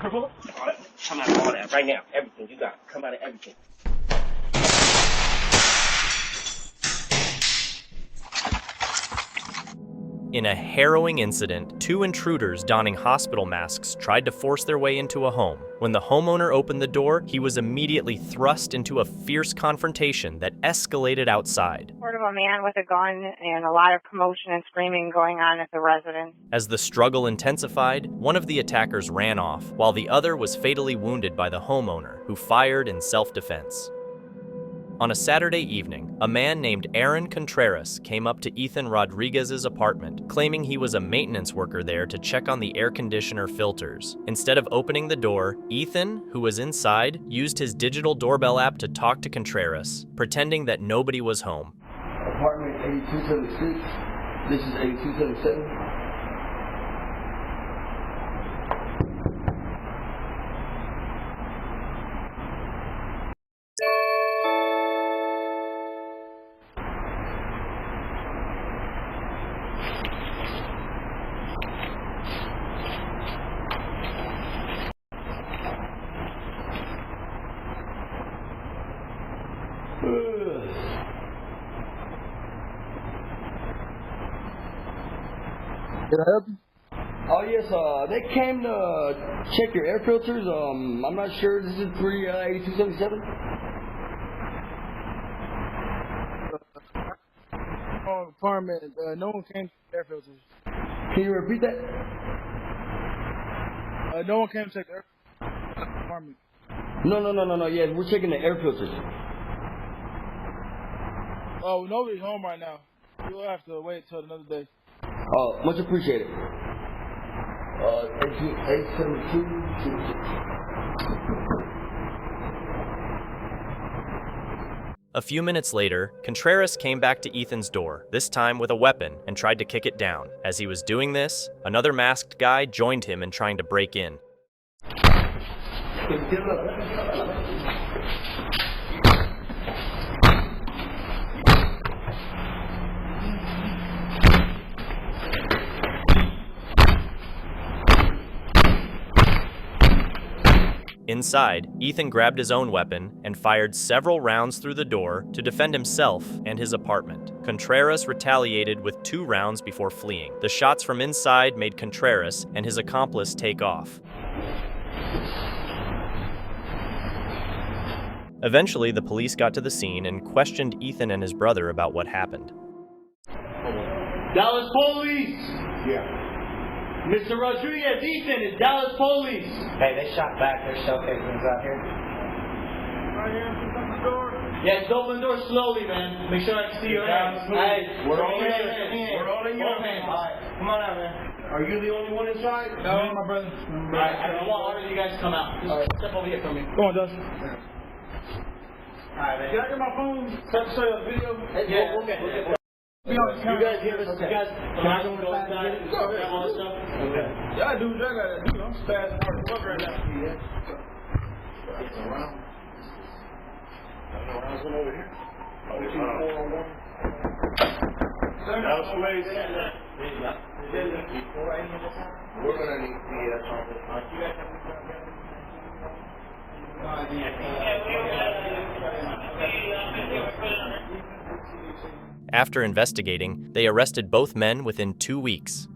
Come out of all that right now. Everything you got. Come out of everything. In a harrowing incident, two intruders donning hospital masks tried to force their way into a home. When the homeowner opened the door, he was immediately thrust into a fierce confrontation that escalated outside. Sort of a man with a gun and a lot of commotion and screaming going on at the residence. As the struggle intensified, one of the attackers ran off, while the other was fatally wounded by the homeowner, who fired in self-defense. On a Saturday evening, a man named Aaron Contreras came up to Ethan Rodriguez's apartment, claiming he was a maintenance worker there to check on the air conditioner filters. Instead of opening the door, Ethan, who was inside, used his digital doorbell app to talk to Contreras, pretending that nobody was home. Apartment 8276. This is 8277. Can I help you? Oh yes, they came to check your air filters. I'm not sure. This is 8277. Apartment. No one came to air filters. Can you repeat that? No one came to check the air apartment. No. Yeah, we're checking the air filters. Oh, nobody's home right now. You'll have to wait till another day. Oh, much appreciated. 872. A few minutes later, Contreras came back to Ethan's door, this time with a weapon, and tried to kick it down. As he was doing this, another masked guy joined him in trying to break in. Inside, Ethan grabbed his own weapon and fired several rounds through the door to defend himself and his apartment. Contreras retaliated with 2 rounds before fleeing. The shots from inside made Contreras and his accomplice take off. Eventually, the police got to the scene and questioned Ethan and his brother about what happened. Dallas Police! Yeah. Mr. Rodriguez, Ethan, it's Dallas Police! Hey, they shot back. There's shell casings out here. Right here, open the door. Yeah, just open the door slowly, man. Make sure I can see your hands. Hey, We're all in your here. hands. We're all in your Both hands. hands. Alright, come on out, man. Are you the only one inside? No, my brother. Alright, I want all of you guys to come out. Just step over here from me. Go on, Dustin. Alright, man. Can I get my phone? Start to show you a video? Yeah, we'll get it. Be on the You camera. guys give us, you guys, can I go inside? Go ahead. All this stuff? Okay. Yeah, I do. I gotta do. I'm fast and hard to fuck right now. over here. That was police. We're gonna need After investigating, they arrested both men within 2 weeks.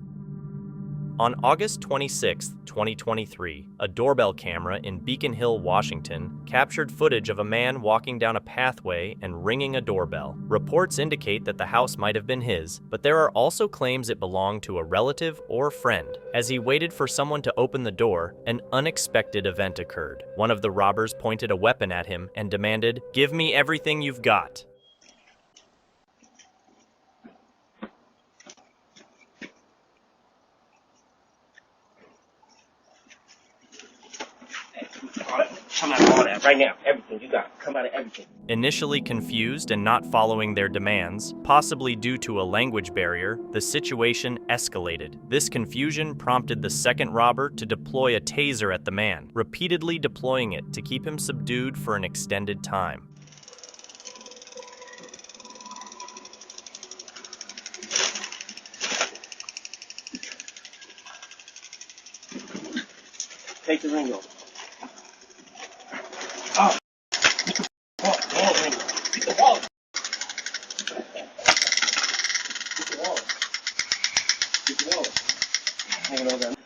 On August 26, 2023, a doorbell camera in Beacon Hill, Washington, captured footage of a man walking down a pathway and ringing a doorbell. Reports indicate that the house might have been his, but there are also claims it belonged to a relative or friend. As he waited for someone to open the door, an unexpected event occurred. One of the robbers pointed a weapon at him and demanded, "Give me everything you've got." Come out of all that right now. Everything you got. Come out of everything. Initially confused and not following their demands, possibly due to a language barrier, the situation escalated. This confusion prompted the second robber to deploy a taser at the man, repeatedly deploying it to keep him subdued for an extended time. Take the ring off. Oh. Get the wallet. Get the wallet. Get the wallet. Hang it over there.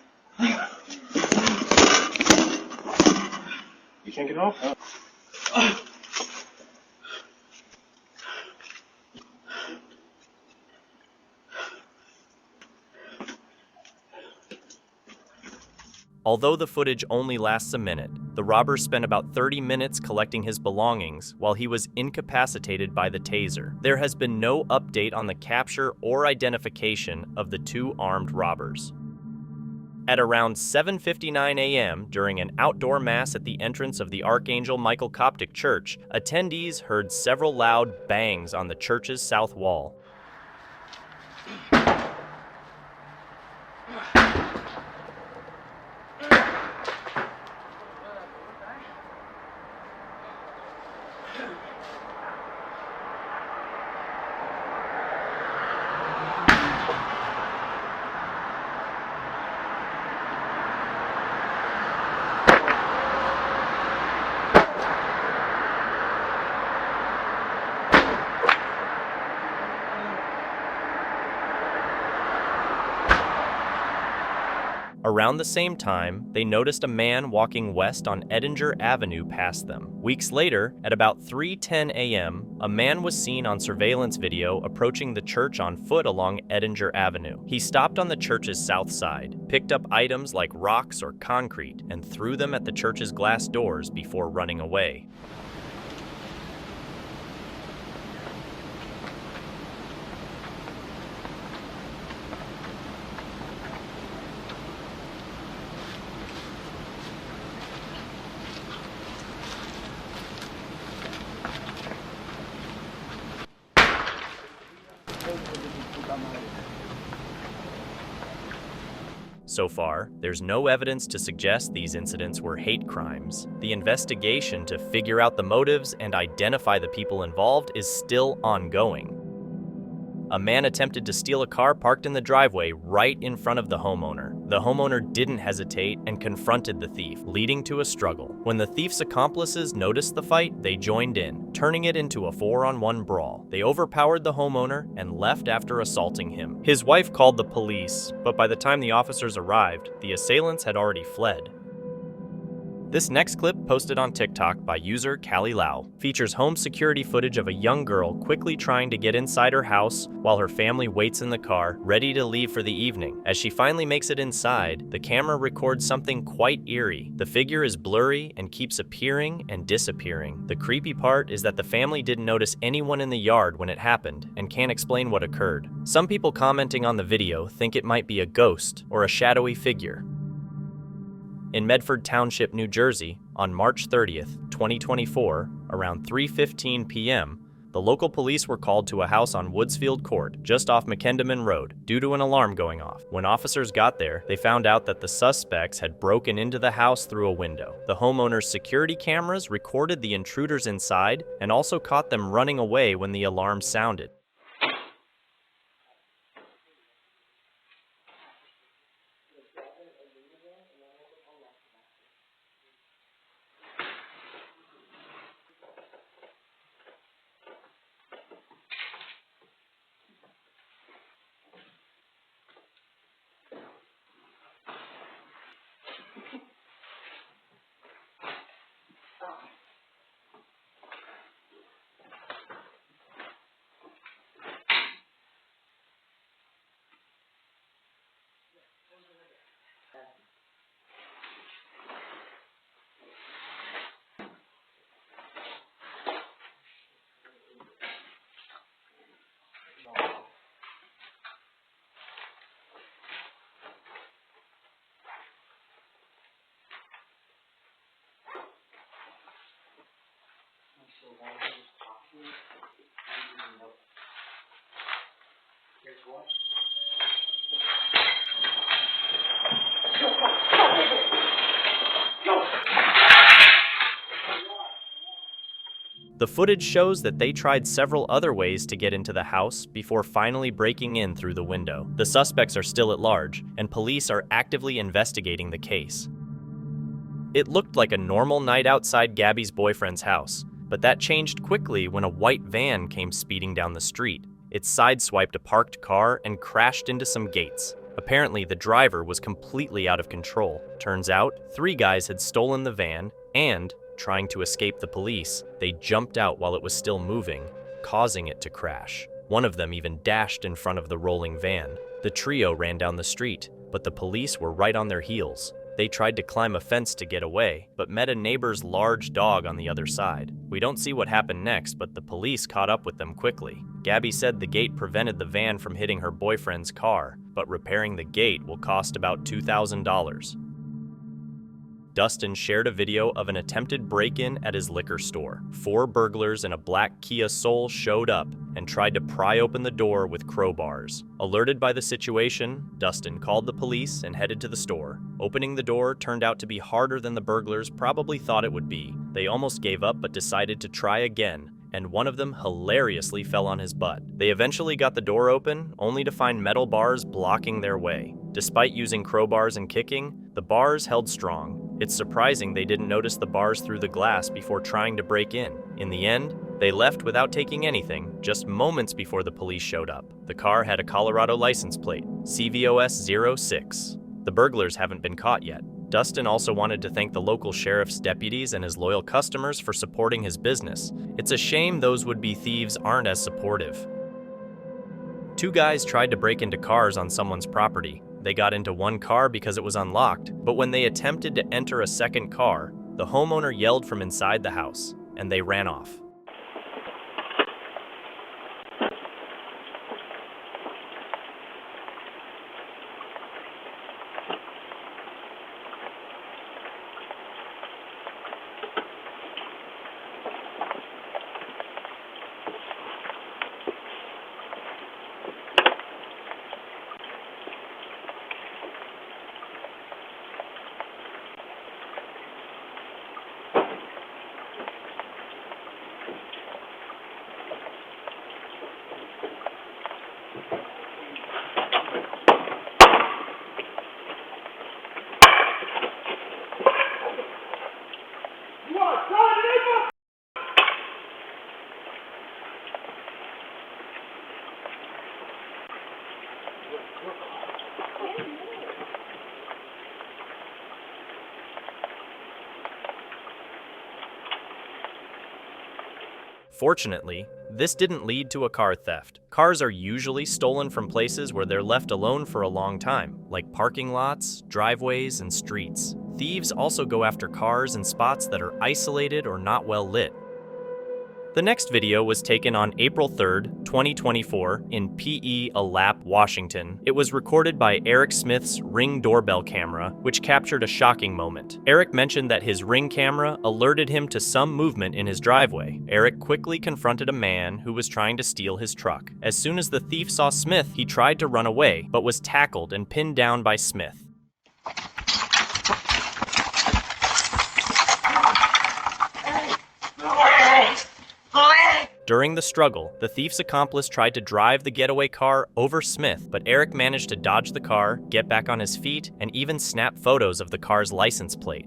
You can't get it off? Although the footage only lasts a minute, the robber spent about 30 minutes collecting his belongings while he was incapacitated by the taser. There has been no update on the capture or identification of the two armed robbers. At around 7:59 a.m., during an outdoor mass at the entrance of the Archangel Michael Coptic Church, attendees heard several loud bangs on the church's south wall. Around the same time, they noticed a man walking west on Edinger Avenue past them. Weeks later, at about 3:10 a.m., a man was seen on surveillance video approaching the church on foot along Edinger Avenue. He stopped on the church's south side, picked up items like rocks or concrete, and threw them at the church's glass doors before running away. So far, there's no evidence to suggest these incidents were hate crimes. The investigation to figure out the motives and identify the people involved is still ongoing. A man attempted to steal a car parked in the driveway right in front of the homeowner. The homeowner didn't hesitate and confronted the thief, leading to a struggle. When the thief's accomplices noticed the fight, they joined in, turning it into a 4-on-1 brawl. They overpowered the homeowner and left after assaulting him. His wife called the police, but by the time the officers arrived, the assailants had already fled. This next clip, posted on TikTok by user Callie Lau, features home security footage of a young girl quickly trying to get inside her house while her family waits in the car, ready to leave for the evening. As she finally makes it inside, the camera records something quite eerie. The figure is blurry and keeps appearing and disappearing. The creepy part is that the family didn't notice anyone in the yard when it happened and can't explain what occurred. Some people commenting on the video think it might be a ghost or a shadowy figure. In Medford Township, New Jersey, on March 30th, 2024, around 3:15 p.m., the local police were called to a house on Woodsfield Court, just off McKendeman Road, due to an alarm going off. When officers got there, they found out that the suspects had broken into the house through a window. The homeowner's security cameras recorded the intruders inside and also caught them running away when the alarm sounded. The footage shows that they tried several other ways to get into the house before finally breaking in through the window. The suspects are still at large, and police are actively investigating the case. It looked like a normal night outside Gabby's boyfriend's house, but that changed quickly when a white van came speeding down the street. It sideswiped a parked car and crashed into some gates. Apparently, the driver was completely out of control. Turns out, 3 guys had stolen the van and, trying to escape the police, they jumped out while it was still moving, causing it to crash. One of them even dashed in front of the rolling van. The trio ran down the street, but the police were right on their heels. They tried to climb a fence to get away, but met a neighbor's large dog on the other side. We don't see what happened next, but the police caught up with them quickly. Gabby said the gate prevented the van from hitting her boyfriend's car, but repairing the gate will cost about $2,000. Dustin shared a video of an attempted break-in at his liquor store. 4 burglars in a black Kia Soul showed up and tried to pry open the door with crowbars. Alerted by the situation, Dustin called the police and headed to the store. Opening the door turned out to be harder than the burglars probably thought it would be. They almost gave up but decided to try again, and one of them hilariously fell on his butt. They eventually got the door open, only to find metal bars blocking their way. Despite using crowbars and kicking, the bars held strong. It's surprising they didn't notice the bars through the glass before trying to break in. In the end, they left without taking anything, just moments before the police showed up. The car had a Colorado license plate, CVOS 06. The burglars haven't been caught yet. Dustin also wanted to thank the local sheriff's deputies and his loyal customers for supporting his business. It's a shame those would-be thieves aren't as supportive. 2 guys tried to break into cars on someone's property. They got into one car because it was unlocked, but when they attempted to enter a second car, the homeowner yelled from inside the house, and they ran off. Fortunately, this didn't lead to a car theft. Cars are usually stolen from places where they're left alone for a long time, like parking lots, driveways, and streets. Thieves also go after cars in spots that are isolated or not well lit. The next video was taken on April 3rd, 2024 in P.E. Alap, Washington. It was recorded by Eric Smith's Ring doorbell camera, which captured a shocking moment. Eric mentioned that his Ring camera alerted him to some movement in his driveway. Eric quickly confronted a man who was trying to steal his truck. As soon as the thief saw Smith, he tried to run away, but was tackled and pinned down by Smith. During the struggle, the thief's accomplice tried to drive the getaway car over Smith, but Eric managed to dodge the car, get back on his feet, and even snap photos of the car's license plate.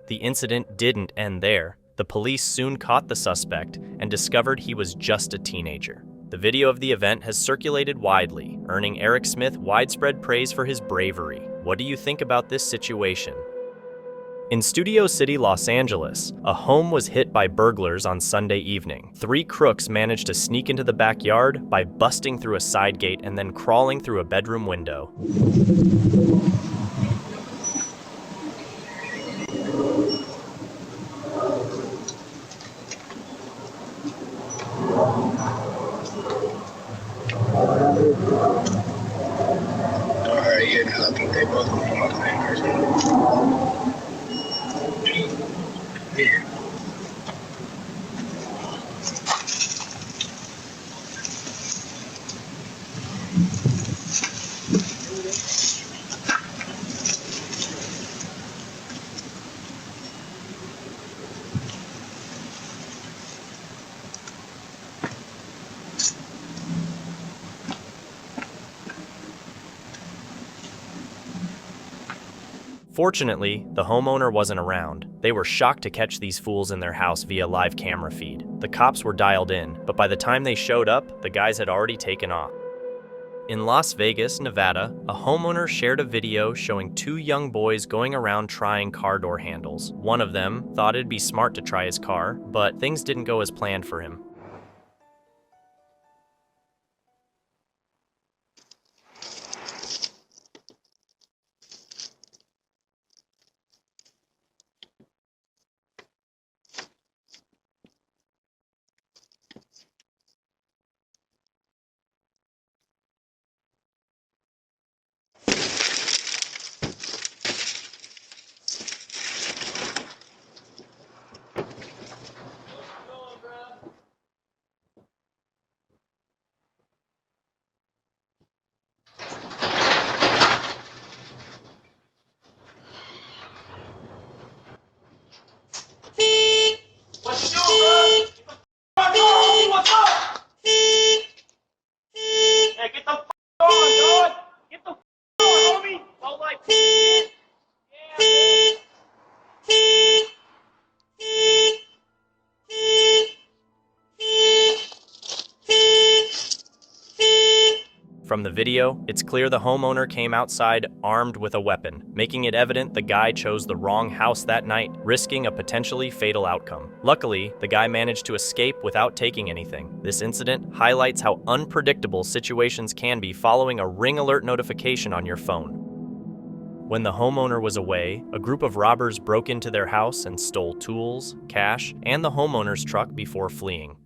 The incident didn't end there. The police soon caught the suspect and discovered he was just a teenager. The video of the event has circulated widely, earning Eric Smith widespread praise for his bravery. What do you think about this situation? In Studio City, Los Angeles, a home was hit by burglars on Sunday evening. 3 crooks managed to sneak into the backyard by busting through a side gate and then crawling through a bedroom window. Fortunately, the homeowner wasn't around. They were shocked to catch these fools in their house via live camera feed. The cops were dialed in, but by the time they showed up, the guys had already taken off. In Las Vegas, Nevada, a homeowner shared a video showing two young boys going around trying car door handles. One of them thought it'd be smart to try his car, but things didn't go as planned for him. From the video, it's clear the homeowner came outside armed with a weapon, making it evident the guy chose the wrong house that night, risking a potentially fatal outcome. Luckily, the guy managed to escape without taking anything. This incident highlights how unpredictable situations can be following a ring alert notification on your phone. When the homeowner was away, a group of robbers broke into their house and stole tools, cash, and the homeowner's truck before fleeing.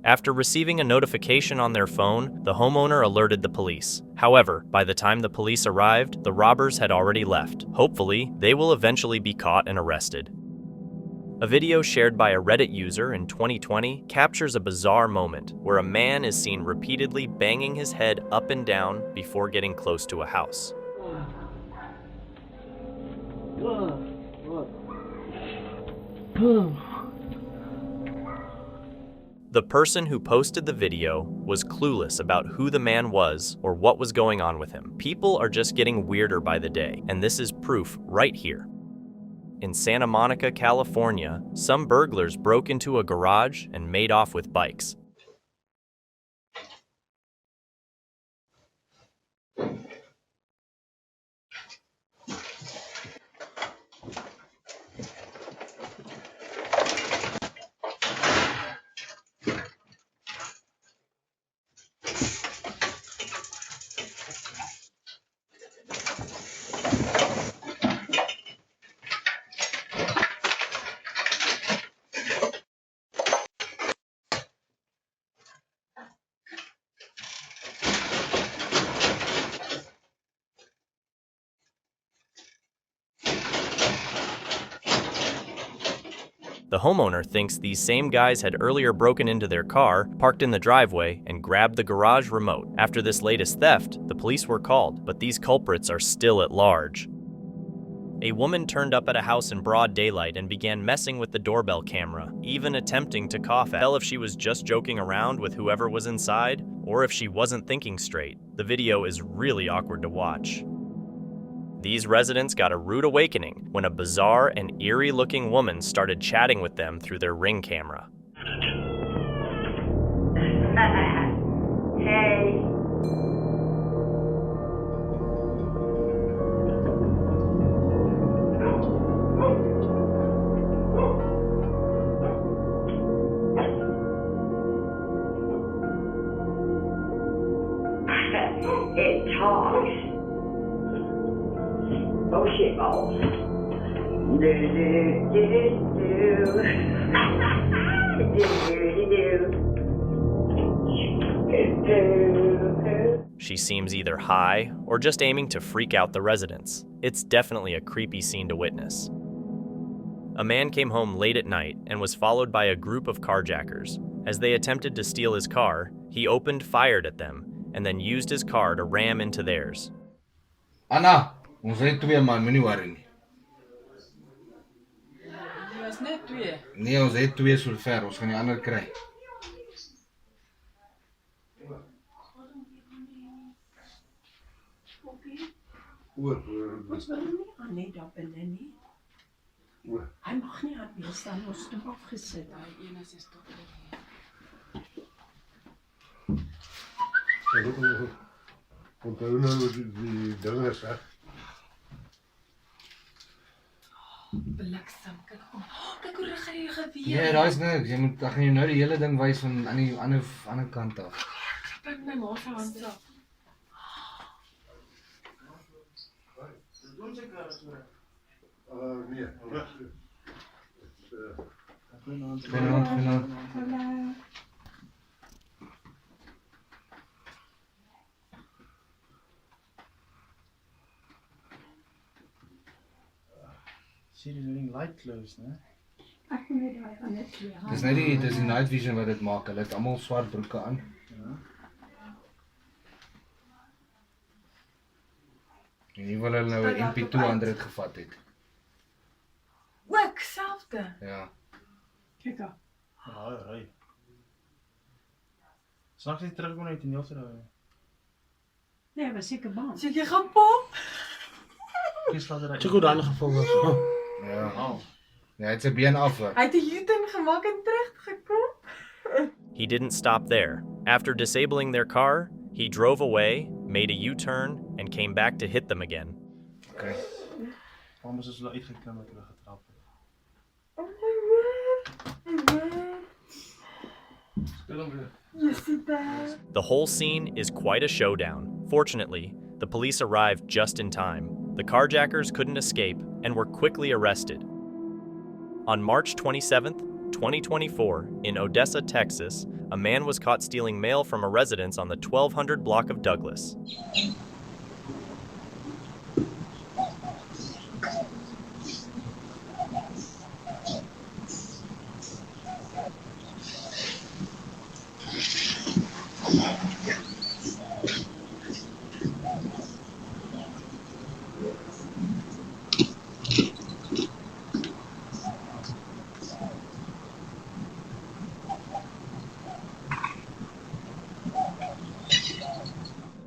After receiving a notification on their phone, the homeowner alerted the police. However, by the time the police arrived, the robbers had already left. Hopefully, they will eventually be caught and arrested. A video shared by a Reddit user in 2020 captures a bizarre moment where a man is seen repeatedly banging his head up and down before getting close to a house. The person who posted the video was clueless about who the man was or what was going on with him. People are just getting weirder by the day, and this is proof right here. In Santa Monica, California, some burglars broke into a garage and made off with bikes. The homeowner thinks these same guys had earlier broken into their car, parked in the driveway, and grabbed the garage remote. After this latest theft, the police were called, but these culprits are still at large. A woman turned up at a house in broad daylight and began messing with the doorbell camera, even attempting to cough at. Tell if she was just joking around with whoever was inside, or if she wasn't thinking straight. The video is really awkward to watch. These residents got a rude awakening when a bizarre and eerie-looking woman started chatting with them through their Ring camera. Hey. song. Oh shit balls. Do She seems either high or just aiming to freak out the residents. It's definitely a creepy scene to witness. A man came home late at night and was followed by a group of carjackers. As they attempted to steal his car, he opened fire at them and then used his car to ram into theirs. Anna, ons het 2 man, moenie worry nie. Jy was net 2. Nee, ons het 2 so ver, ons gaan die ander kry. Ons wil nie aan net daar binne nie. Hy mag nie aan wees dan ons toe afgesit. Daai ene is tot hier. Onthou nou die ding is, hè? Bliksem, kyk hoe rig hy geweer. Nee, daar is niks. Jy moet gaan jy nou die hele ding wys van aan die ander kant af. Pak my ma se hand af. Nee. Goeienaand. See, there's any light close, né? Ek moet daai van net 2 hand. Dis die night vision wat dit maak. Hulle het almal swart broeke aan. Ja. En hier wil hulle nou 'n MP200 gevat het. Ook selfde. Ja. Kyk daar. Ry. Snaaks nie terugkom net in die hoofde daar. Nee, hy was seker bang. Sê jy gaan pop? Kies laat hy. Check hoe dan geval was. Ja. Ja, het sy been af. Hy het 'n U-turn gemaak en teruggekom. He didn't stop there. After disabling their car, he drove away, made a U-turn, and came back to hit them again. Okay. Waarom is hulle uitgeklim het hulle getrap het? Oh my word. Speel hom weer. You see that? The whole scene is quite a showdown. Fortunately, the police arrived just in time. The carjackers couldn't escape and were quickly arrested. On March 27th, 2024, in Odessa, Texas, a man was caught stealing mail from a residence on the 1200 block of Douglas.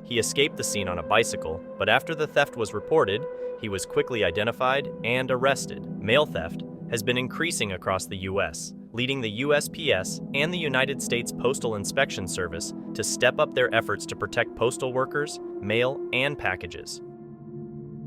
He escaped the scene on a bicycle, but after the theft was reported, he was quickly identified and arrested. Mail theft has been increasing across the U.S., leading the USPS and the United States Postal Inspection Service to step up their efforts to protect postal workers, mail, and packages.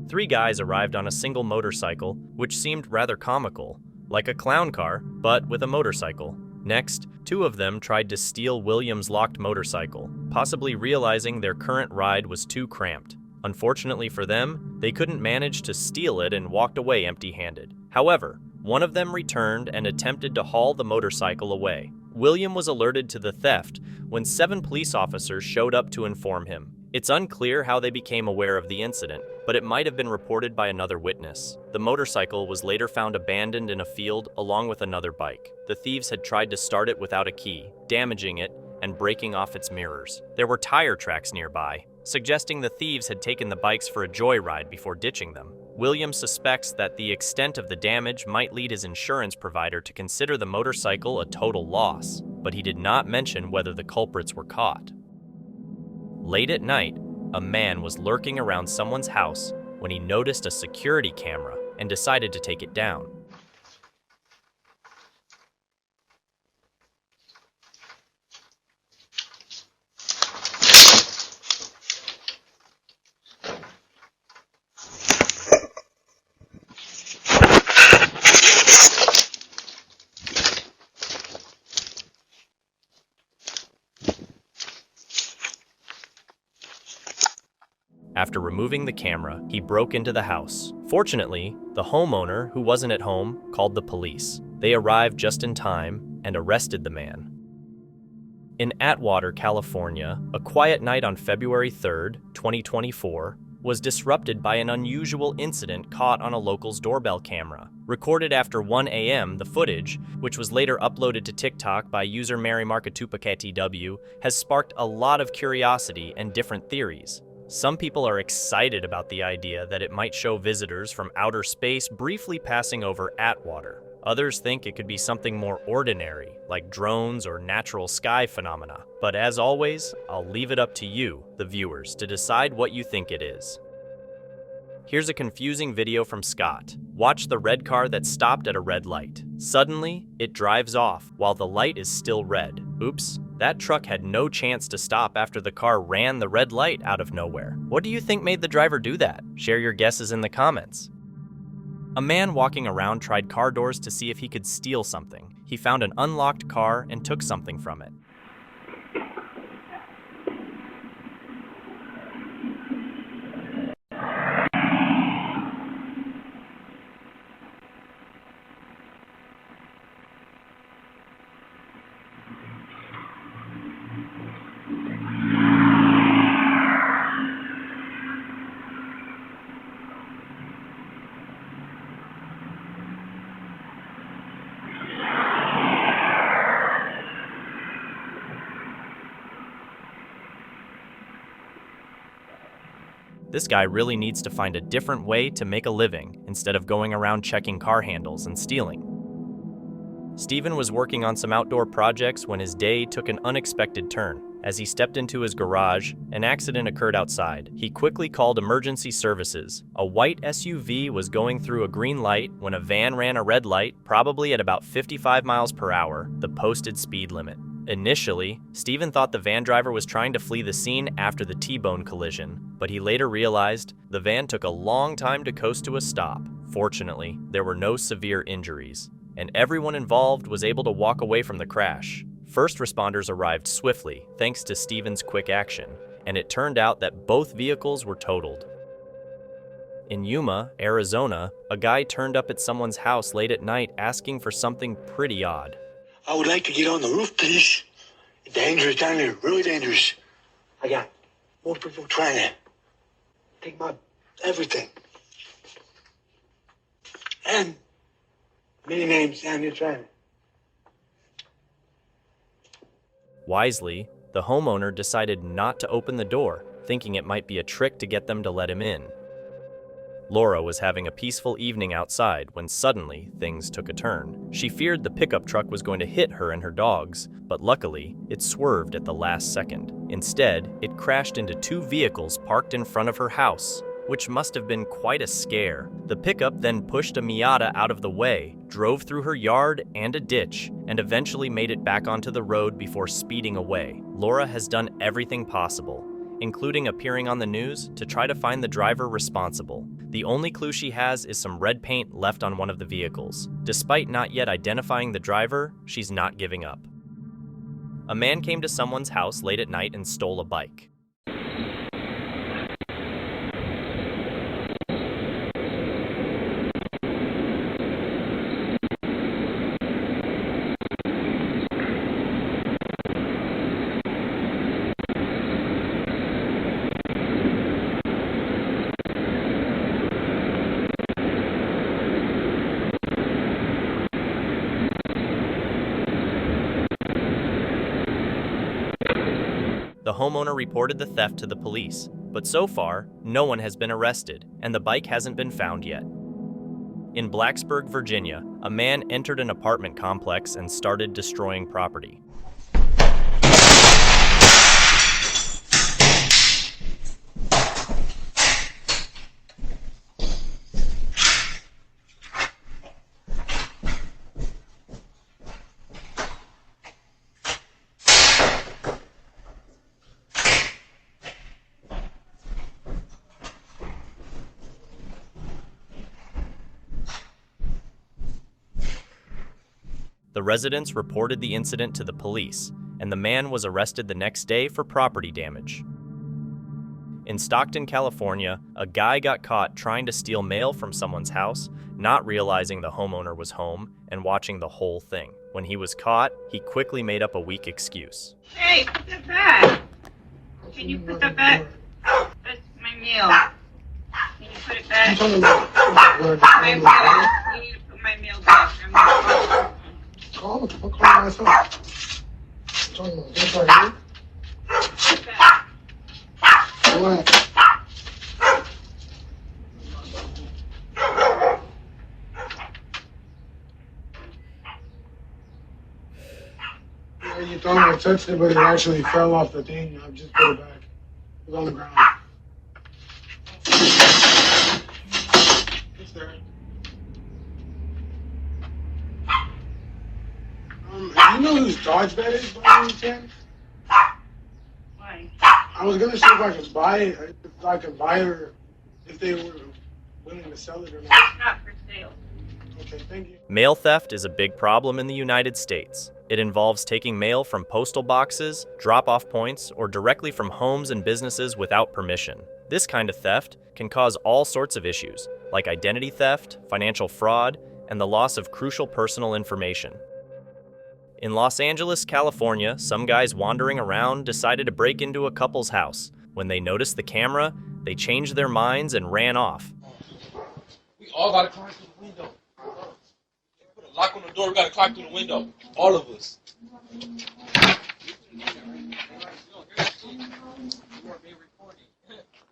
3 guys arrived on a single motorcycle, which seemed rather comical, like a clown car, but with a motorcycle. Next, 2 of them tried to steal William's locked motorcycle, possibly realizing their current ride was too cramped. Unfortunately for them, they couldn't manage to steal it and walked away empty-handed. However, one of them returned and attempted to haul the motorcycle away. William was alerted to the theft when 7 police officers showed up to inform him. It's unclear how they became aware of the incident, but it might have been reported by another witness. The motorcycle was later found abandoned in a field along with another bike. The thieves had tried to start it without a key, damaging it and breaking off its mirrors. There were tire tracks nearby, suggesting the thieves had taken the bikes for a joyride before ditching them. William suspects that the extent of the damage might lead his insurance provider to consider the motorcycle a total loss, but he did not mention whether the culprits were caught. Late at night, a man was lurking around someone's house when he noticed a security camera and decided to take it down. After removing the camera, he broke into the house. Fortunately, the homeowner, who wasn't at home, called the police. They arrived just in time and arrested the man. In Atwater, California, a quiet night on February 3rd, 2024, was disrupted by an unusual incident caught on a local's doorbell camera. Recorded after 1 a.m., the footage, which was later uploaded to TikTok by user Mary TW, has sparked a lot of curiosity and different theories. Some people are excited about the idea that it might show visitors from outer space briefly passing over Atwater. Others think it could be something more ordinary, like drones or natural sky phenomena. But as always, I'll leave it up to you, the viewers, to decide what you think it is. Here's a confusing video from Scott. Watch the red car that stopped at a red light. Suddenly, it drives off while the light is still red. Oops, that truck had no chance to stop after the car ran the red light out of nowhere. What do you think made the driver do that? Share your guesses in the comments. A man walking around tried car doors to see if he could steal something. He found an unlocked car and took something from it. This guy really needs to find a different way to make a living instead of going around checking car handles and stealing. Steven was working on some outdoor projects when his day took an unexpected turn. As he stepped into his garage, an accident occurred outside. He quickly called emergency services. A white SUV was going through a green light when a van ran a red light, probably at about 55 miles per hour, the posted speed limit. Initially, Steven thought the van driver was trying to flee the scene after the T-bone collision, but he later realized the van took a long time to coast to a stop. Fortunately, there were no severe injuries, and everyone involved was able to walk away from the crash. First responders arrived swiftly thanks to Steven's quick action, and it turned out that both vehicles were totaled. In Yuma, Arizona, a guy turned up at someone's house late at night asking for something pretty odd. I would like to get on the roof, please. It's dangerous down there, really dangerous. I got more people trying to take my everything. And many names down there trying to. Wisely, the homeowner decided not to open the door, thinking it might be a trick to get them to let him in. Laura was having a peaceful evening outside when suddenly things took a turn. She feared the pickup truck was going to hit her and her dogs, but luckily, it swerved at the last second. Instead, it crashed into two vehicles parked in front of her house, which must have been quite a scare. The pickup then pushed a Miata out of the way, drove through her yard and a ditch, and eventually made it back onto the road before speeding away. Laura has done everything possible, including appearing on the news, to try to find the driver responsible. The only clue she has is some red paint left on one of the vehicles. Despite not yet identifying the driver, she's not giving up. A man came to someone's house late at night and stole a bike. The homeowner reported the theft to the police, but so far, no one has been arrested, and the bike hasn't been found yet. In Blacksburg, Virginia, a man entered an apartment complex and started destroying property. The residents reported the incident to the police, and the man was arrested the next day for property damage. In Stockton, California, a guy got caught trying to steal mail from someone's house, not realizing the homeowner was home and watching the whole thing. When he was caught, he quickly made up a weak excuse. Hey, put that back. Can you put that back? That's my meal. Can you put it back? My meal. You need to put my meal back. I'm gonna Call him. I'll call him myself. Talking about this right here. put it back. What? Yeah, you told me I touched it, but it actually fell off the thing. I've just put it back. It was on the ground. It's there. You know whose dodge that is by any chance? Why? I was gonna see if I could buy it, if I could buy it, or if they were willing to sell it or not. It's not for sale. Okay, thank you. Mail theft is a big problem in the United States. It involves taking mail from postal boxes, drop-off points, or directly from homes and businesses without permission. This kind of theft can cause all sorts of issues, like identity theft, financial fraud, and the loss of crucial personal information. In Los Angeles, California, some guys wandering around decided to break into a couple's house. When they noticed the camera, they changed their minds and ran off. We all gotta climb through the window. Put a lock on the door, we gotta climb through the window. All of us.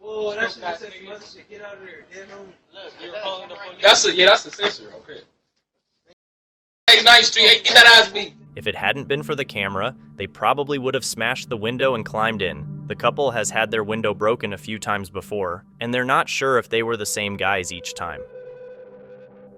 Whoa, that's the get out of there. That's a sensor, okay. Hey, 9th Street, get that ass beat. If it hadn't been for the camera, they probably would have smashed the window and climbed in. The couple has had their window broken a few times before, and they're not sure if they were the same guys each time.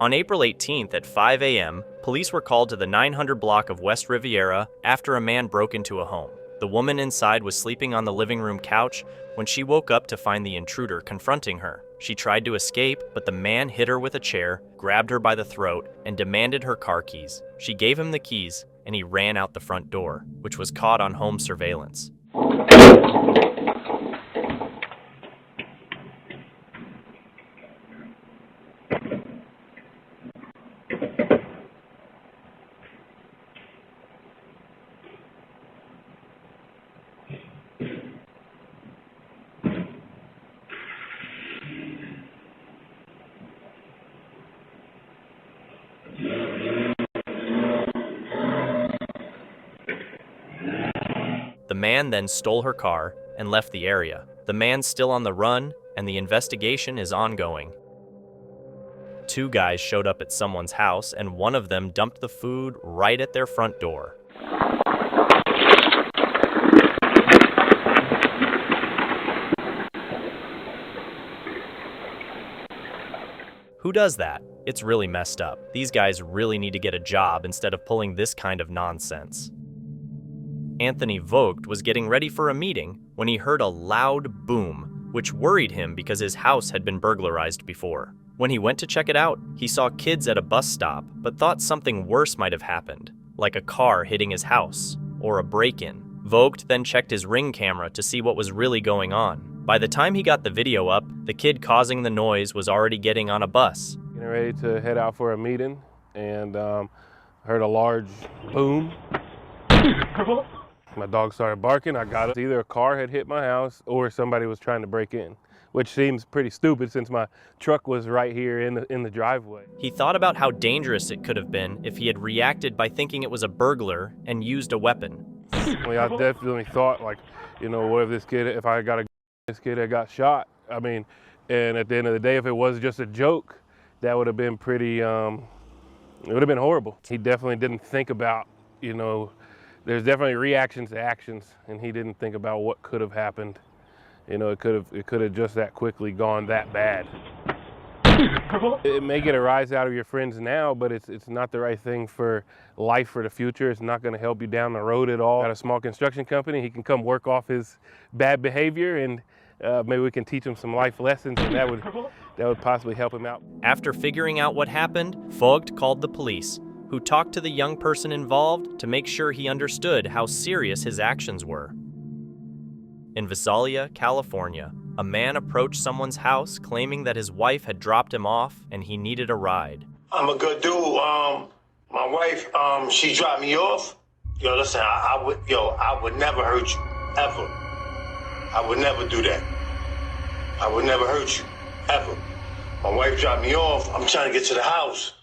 On April 18th at 5 a.m., police were called to the 900 block of West Riviera after a man broke into a home. The woman inside was sleeping on the living room couch when she woke up to find the intruder confronting her. She tried to escape, but the man hit her with a chair, grabbed her by the throat, and demanded her car keys. She gave him the keys, and he ran out the front door, which was caught on home surveillance. The man then stole her car and left the area. The man's still on the run, and the investigation is ongoing. 2 guys showed up at someone's house, and one of them dumped the food right at their front door. Who does that? It's really messed up. These guys really need to get a job instead of pulling this kind of nonsense. Anthony Vogt was getting ready for a meeting when he heard a loud boom, which worried him because his house had been burglarized before. When he went to check it out, he saw kids at a bus stop, but thought something worse might have happened, like a car hitting his house, or a break-in. Vogt then checked his Ring camera to see what was really going on. By the time he got the video up, the kid causing the noise was already getting on a bus. Getting ready to head out for a meeting, and heard a large boom. My dog started barking. I got it. Either a car had hit my house or somebody was trying to break in, which seems pretty stupid since my truck was right here in the driveway. He thought about how dangerous it could have been if he had reacted by thinking it was a burglar and used a weapon. I definitely thought, like, you know, what if this kid had got shot? I mean, and at the end of the day, if it was just a joke, that would have been pretty, it would have been horrible. He definitely didn't think about, you know, there's definitely reactions to actions, and he didn't think about what could have happened. You know, it could have just that quickly gone that bad. It may get a rise out of your friends now, but it's not the right thing for life for the future. It's not going to help you down the road at all. At a small construction company, he can come work off his bad behavior, and maybe we can teach him some life lessons, and that would possibly help him out. After figuring out what happened, Vogt called the police, who talked to the young person involved to make sure he understood how serious his actions were. In Visalia, California, a man approached someone's house claiming that his wife had dropped him off and he needed a ride. I'm a good dude. My wife, she dropped me off. Yo, listen, I would never hurt you, ever. I would never do that. I would never hurt you, ever. My wife dropped me off. I'm trying to get to the house.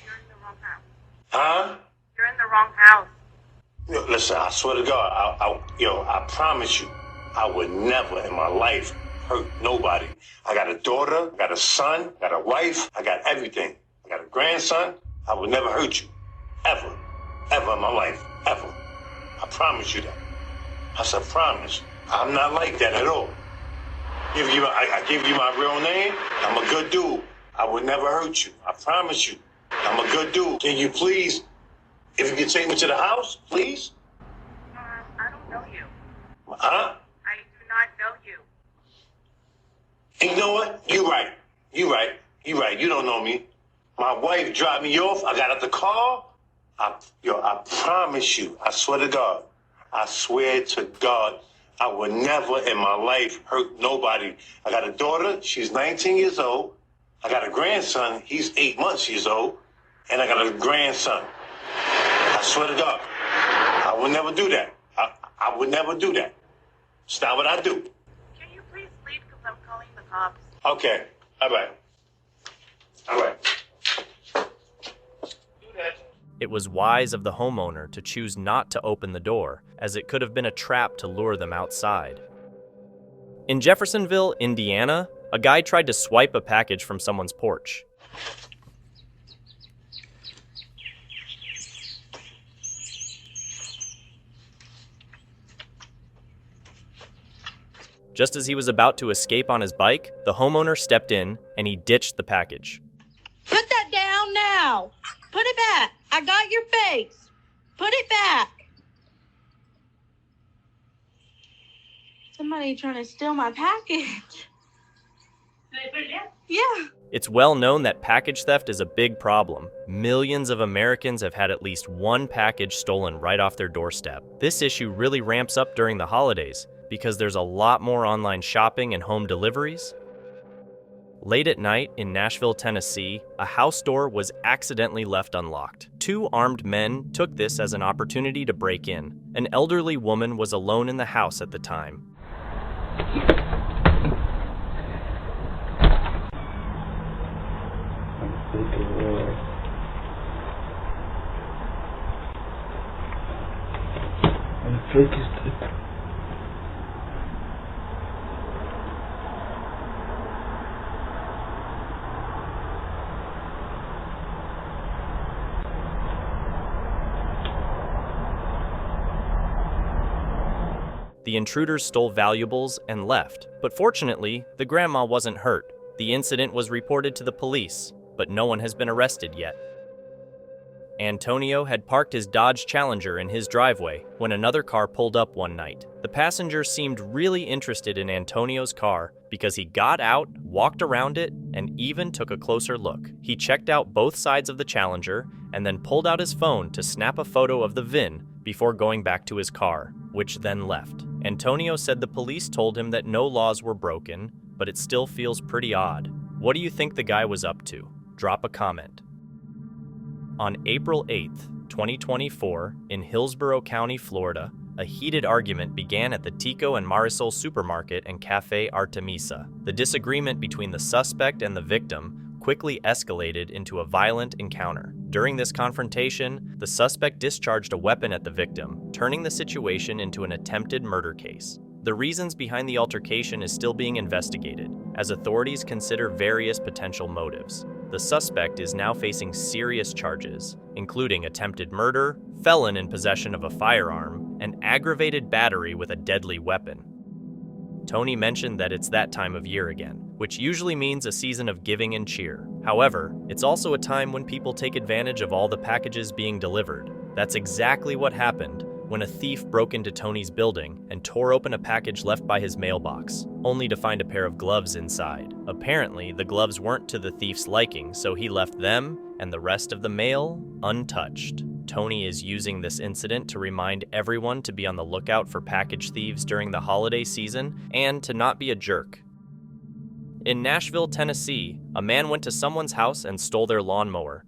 You're in the wrong house. Huh? You're in the wrong house. Yo, listen, I swear to God, I promise you, I would never in my life hurt nobody. I got a daughter, I got a son, I got a wife, I got everything. I got a grandson. I would never hurt you, ever, ever in my life, ever. I promise you that. I said, promise. I'm not like that at all. I give you my real name. I'm a good dude. I would never hurt you. I promise you. I'm a good dude. Can you please, if you can take me to the house, please? I don't know you. Huh? I do not know you. And you know what? You're right. You're right. You're right. You don't know me. My wife dropped me off. I got out the car. I promise you. I swear to God. I swear to God. I would never in my life hurt nobody. I got a daughter. She's 19 years old. I got a grandson. He's 8 months years old. And I got a grandson. I swear to God. I would never do that. I would never do that. It's not what I do. Can you please leave because I'm calling the cops? Okay. All right. All right. It was wise of the homeowner to choose not to open the door, as it could have been a trap to lure them outside. In Jeffersonville, Indiana, a guy tried to swipe a package from someone's porch. Just as he was about to escape on his bike, the homeowner stepped in and he ditched the package. Put that down now. Put it back. I got your face. Put it back. Somebody trying to steal my package. Did they put it down? Yeah. It's well known that package theft is a big problem. Millions of Americans have had at least one package stolen right off their doorstep. This issue really ramps up during the holidays because there's a lot more online shopping and home deliveries. Late at night in Nashville, Tennessee, a house door was accidentally left unlocked. Two armed men took this as an opportunity to break in. An elderly woman was alone in the house at the time. The intruders stole valuables and left, but fortunately, the grandma wasn't hurt. The incident was reported to the police, but no one has been arrested yet. Antonio had parked his Dodge Challenger in his driveway when another car pulled up one night. The passenger seemed really interested in Antonio's car because he got out, walked around it, and even took a closer look. He checked out both sides of the Challenger and then pulled out his phone to snap a photo of the VIN before going back to his car, which then left. Antonio said the police told him that no laws were broken, but it still feels pretty odd. What do you think the guy was up to? Drop a comment. On April 8th, 2024, in Hillsborough County, Florida, a heated argument began at the Tico and Marisol supermarket and Cafe Artemisa. The disagreement between the suspect and the victim quickly escalated into a violent encounter. During this confrontation, the suspect discharged a weapon at the victim, turning the situation into an attempted murder case. The reasons behind the altercation is still being investigated, as authorities consider various potential motives. The suspect is now facing serious charges, including attempted murder, felon in possession of a firearm, and aggravated battery with a deadly weapon. Tony mentioned that it's that time of year again, which usually means a season of giving and cheer. However, it's also a time when people take advantage of all the packages being delivered. That's exactly what happened when a thief broke into Tony's building and tore open a package left by his mailbox, only to find a pair of gloves inside. Apparently, the gloves weren't to the thief's liking, so he left them and the rest of the mail untouched. Tony is using this incident to remind everyone to be on the lookout for package thieves during the holiday season and to not be a jerk. In Nashville, Tennessee, a man went to someone's house and stole their lawnmower.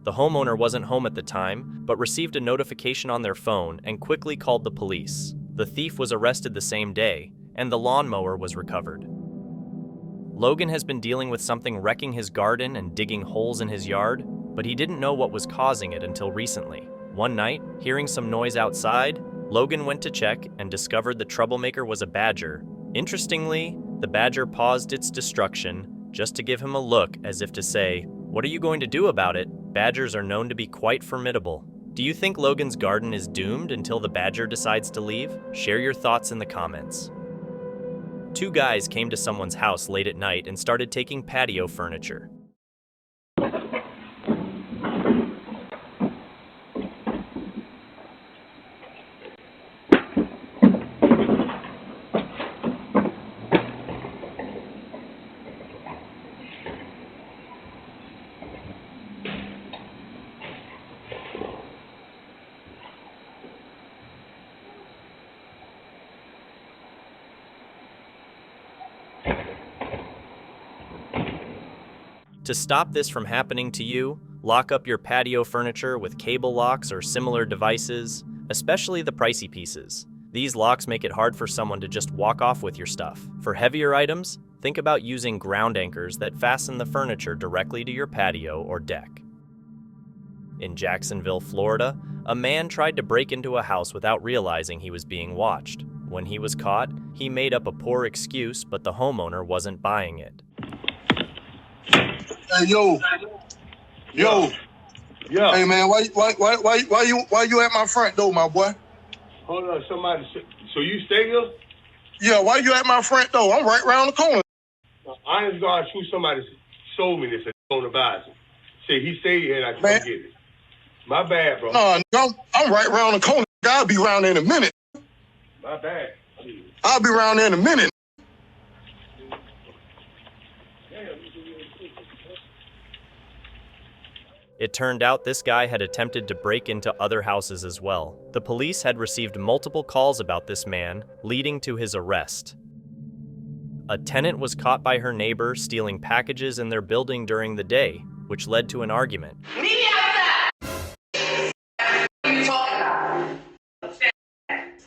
The homeowner wasn't home at the time, but received a notification on their phone and quickly called the police. The thief was arrested the same day, and the lawnmower was recovered. Logan has been dealing with something wrecking his garden and digging holes in his yard, but he didn't know what was causing it until recently. One night, hearing some noise outside, Logan went to check and discovered the troublemaker was a badger. Interestingly, the badger paused its destruction just to give him a look as if to say, "What are you going to do about it?" Badgers are known to be quite formidable. Do you think Logan's garden is doomed until the badger decides to leave? Share your thoughts in the comments. Two guys came to someone's house late at night and started taking patio furniture. To stop this from happening to you, lock up your patio furniture with cable locks or similar devices, especially the pricey pieces. These locks make it hard for someone to just walk off with your stuff. For heavier items, think about using ground anchors that fasten the furniture directly to your patio or deck. In Jacksonville, Florida, a man tried to break into a house without realizing he was being watched. When he was caught, he made up a poor excuse, but the homeowner wasn't buying it. Hey, yo. Yeah. Hey, man, why you at my front door, my boy? Hold on, somebody. So you stay here? Yeah, why you at my front door? I'm right around the corner. I ain't gonna shoot somebody sold me this on the advisor. Say he stayed here and I can come get it. My bad, bro. No, I'm right around the corner. I'll be around there in a minute. My bad. I'll be around there in a minute. It turned out this guy had attempted to break into other houses as well. The police had received multiple calls about this man, leading to his arrest. A tenant was caught by her neighbor stealing packages in their building during the day, which led to an argument. Meet me outside! What are you talking about?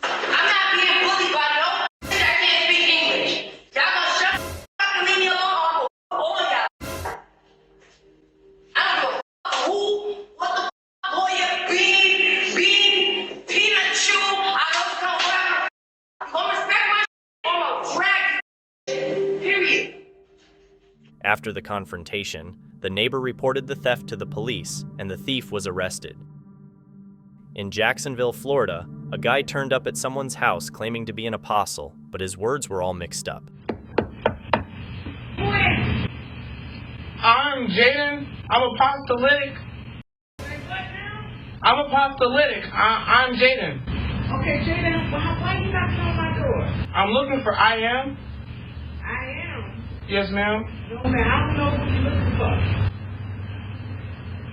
I'm not being bullied by no that can't speak English. Y'all gonna shut up and leave me alone, all of y'all. I don't give a fuck who, what the lawyer, bean, peanut chew, I don't know what I'm gonna respect my I'm gonna drag period. After the confrontation, the neighbor reported the theft to the police, and the thief was arrested. In Jacksonville, Florida, a guy turned up at someone's house claiming to be an apostle, but his words were all mixed up. I'm Jaden. I'm apostolic. I'm apostolic. I'm Jaden. Okay, Jaden, why are you knocking on my door? I'm looking for I am. I am. Yes, ma'am. No, man, I don't know what you're looking for.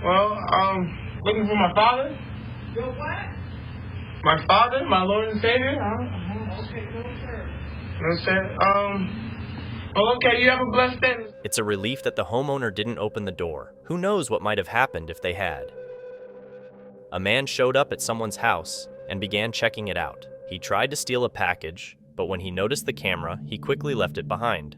Well, looking for my father. Your what? My father, my Lord and Savior. Okay, no, sir. No, sir. Well, okay, you have a blessed day. It's a relief that the homeowner didn't open the door. Who knows what might have happened if they had? A man showed up at someone's house and began checking it out. He tried to steal a package, but when he noticed the camera, he quickly left it behind.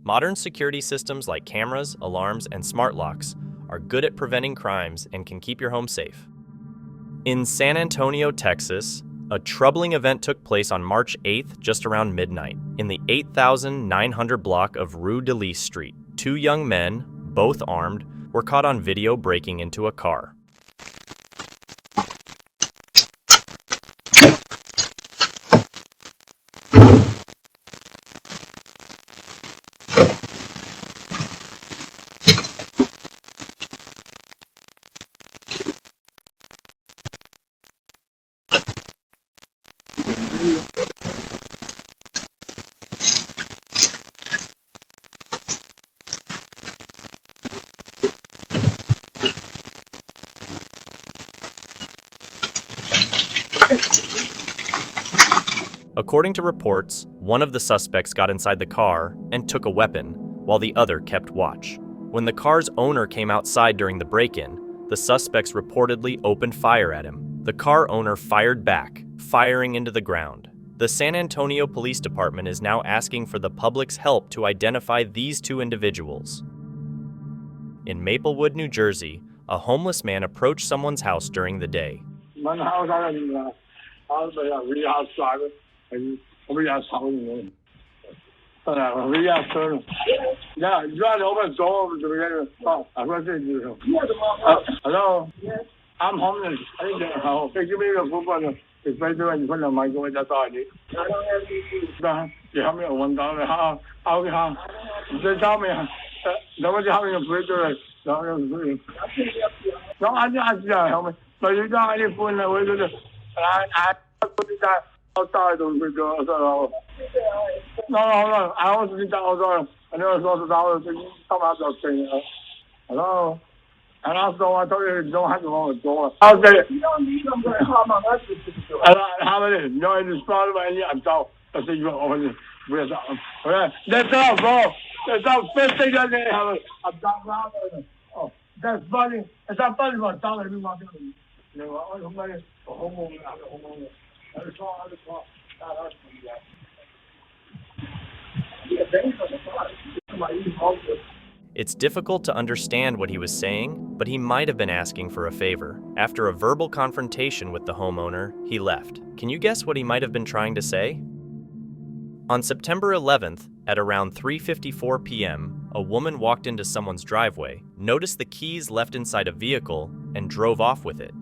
Modern security systems like cameras, alarms, and smart locks are good at preventing crimes and can keep your home safe. In San Antonio, Texas, a troubling event took place on March 8th, just around midnight. In the 8,900 block of Rue de Lis Street, two young men, both armed, were caught on video breaking into a car. According to reports, one of the suspects got inside the car and took a weapon, while the other kept watch. When the car's owner came outside during the break-in, the suspects reportedly opened fire at him. The car owner fired back, firing into the ground. The San Antonio Police Department is now asking for the public's help to identify these two individuals. In Maplewood, New Jersey, a homeless man approached someone's house during the day. Hello? I'm homeless. I need your help. Can you give me the food for the refrigerator in front of my door? That's all I need. I don't have any. You help me $1. How? They tell me. Nobody help me in the refrigerator. No, I didn't help me. But you don't have any food in the refrigerator. I put it outside the refrigerator. No. I also need that outside. I never saw the dollar. Come out those things. Hello? And also, I told you don't have to go to the door. I'll say it. You don't need them, but how much? How many? No, it's part of any. I'm sorry. I said you over there. Okay. That's all, bro. That's all. First thing that they have a dog. Oh, that's funny. It's not funny, but it's all everyone doing. You know, somebody, a homeowner. That's all. Yeah, thanks for the thought. Somebody homeless. It's difficult to understand what he was saying, but he might have been asking for a favor. After a verbal confrontation with the homeowner, he left. Can you guess what he might have been trying to say? On September 11th, at around 3:54 p.m., a woman walked into someone's driveway, noticed the keys left inside a vehicle, and drove off with it.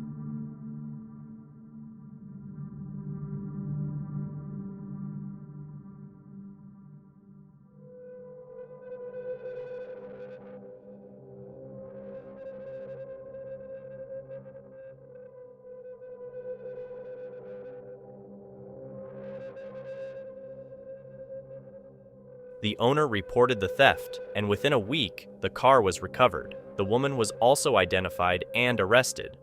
The owner reported the theft, and within a week, the car was recovered. The woman was also identified and arrested.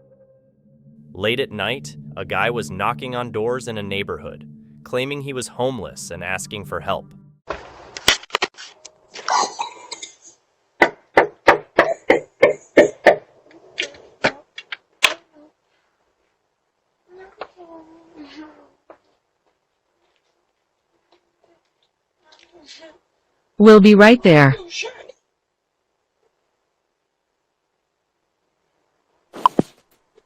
Late at night, a guy was knocking on doors in a neighborhood, claiming he was homeless and asking for help. We'll be right there.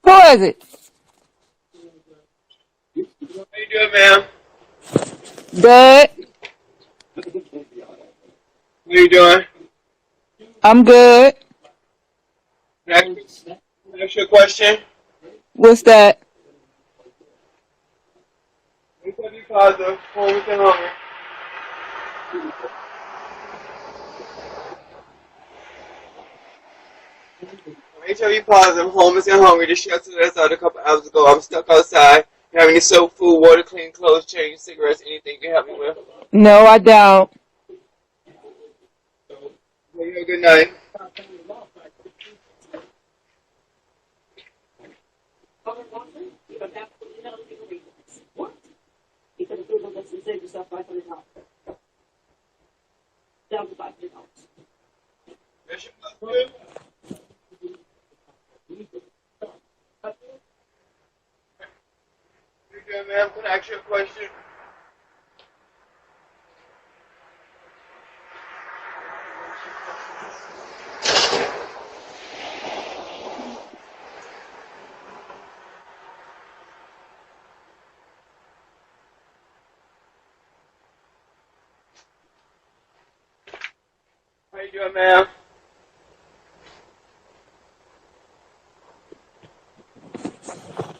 Who is it? How you doing, ma'am? Good. What are you doing? I'm good. Can I ask you a question? What's that? HIV positive, homeless and hungry. I'm HIV positive, homeless and hungry. The shelter that's out a couple hours ago. I'm stuck outside. You have any soap, food, water, clean clothes, change, cigarettes, anything you can help me with? No, I don't. Well, you have a good night. save yourself $500. Down to $500. Mission good. You're good, ma'am. Can I ask you a question? How you doing, ma'am?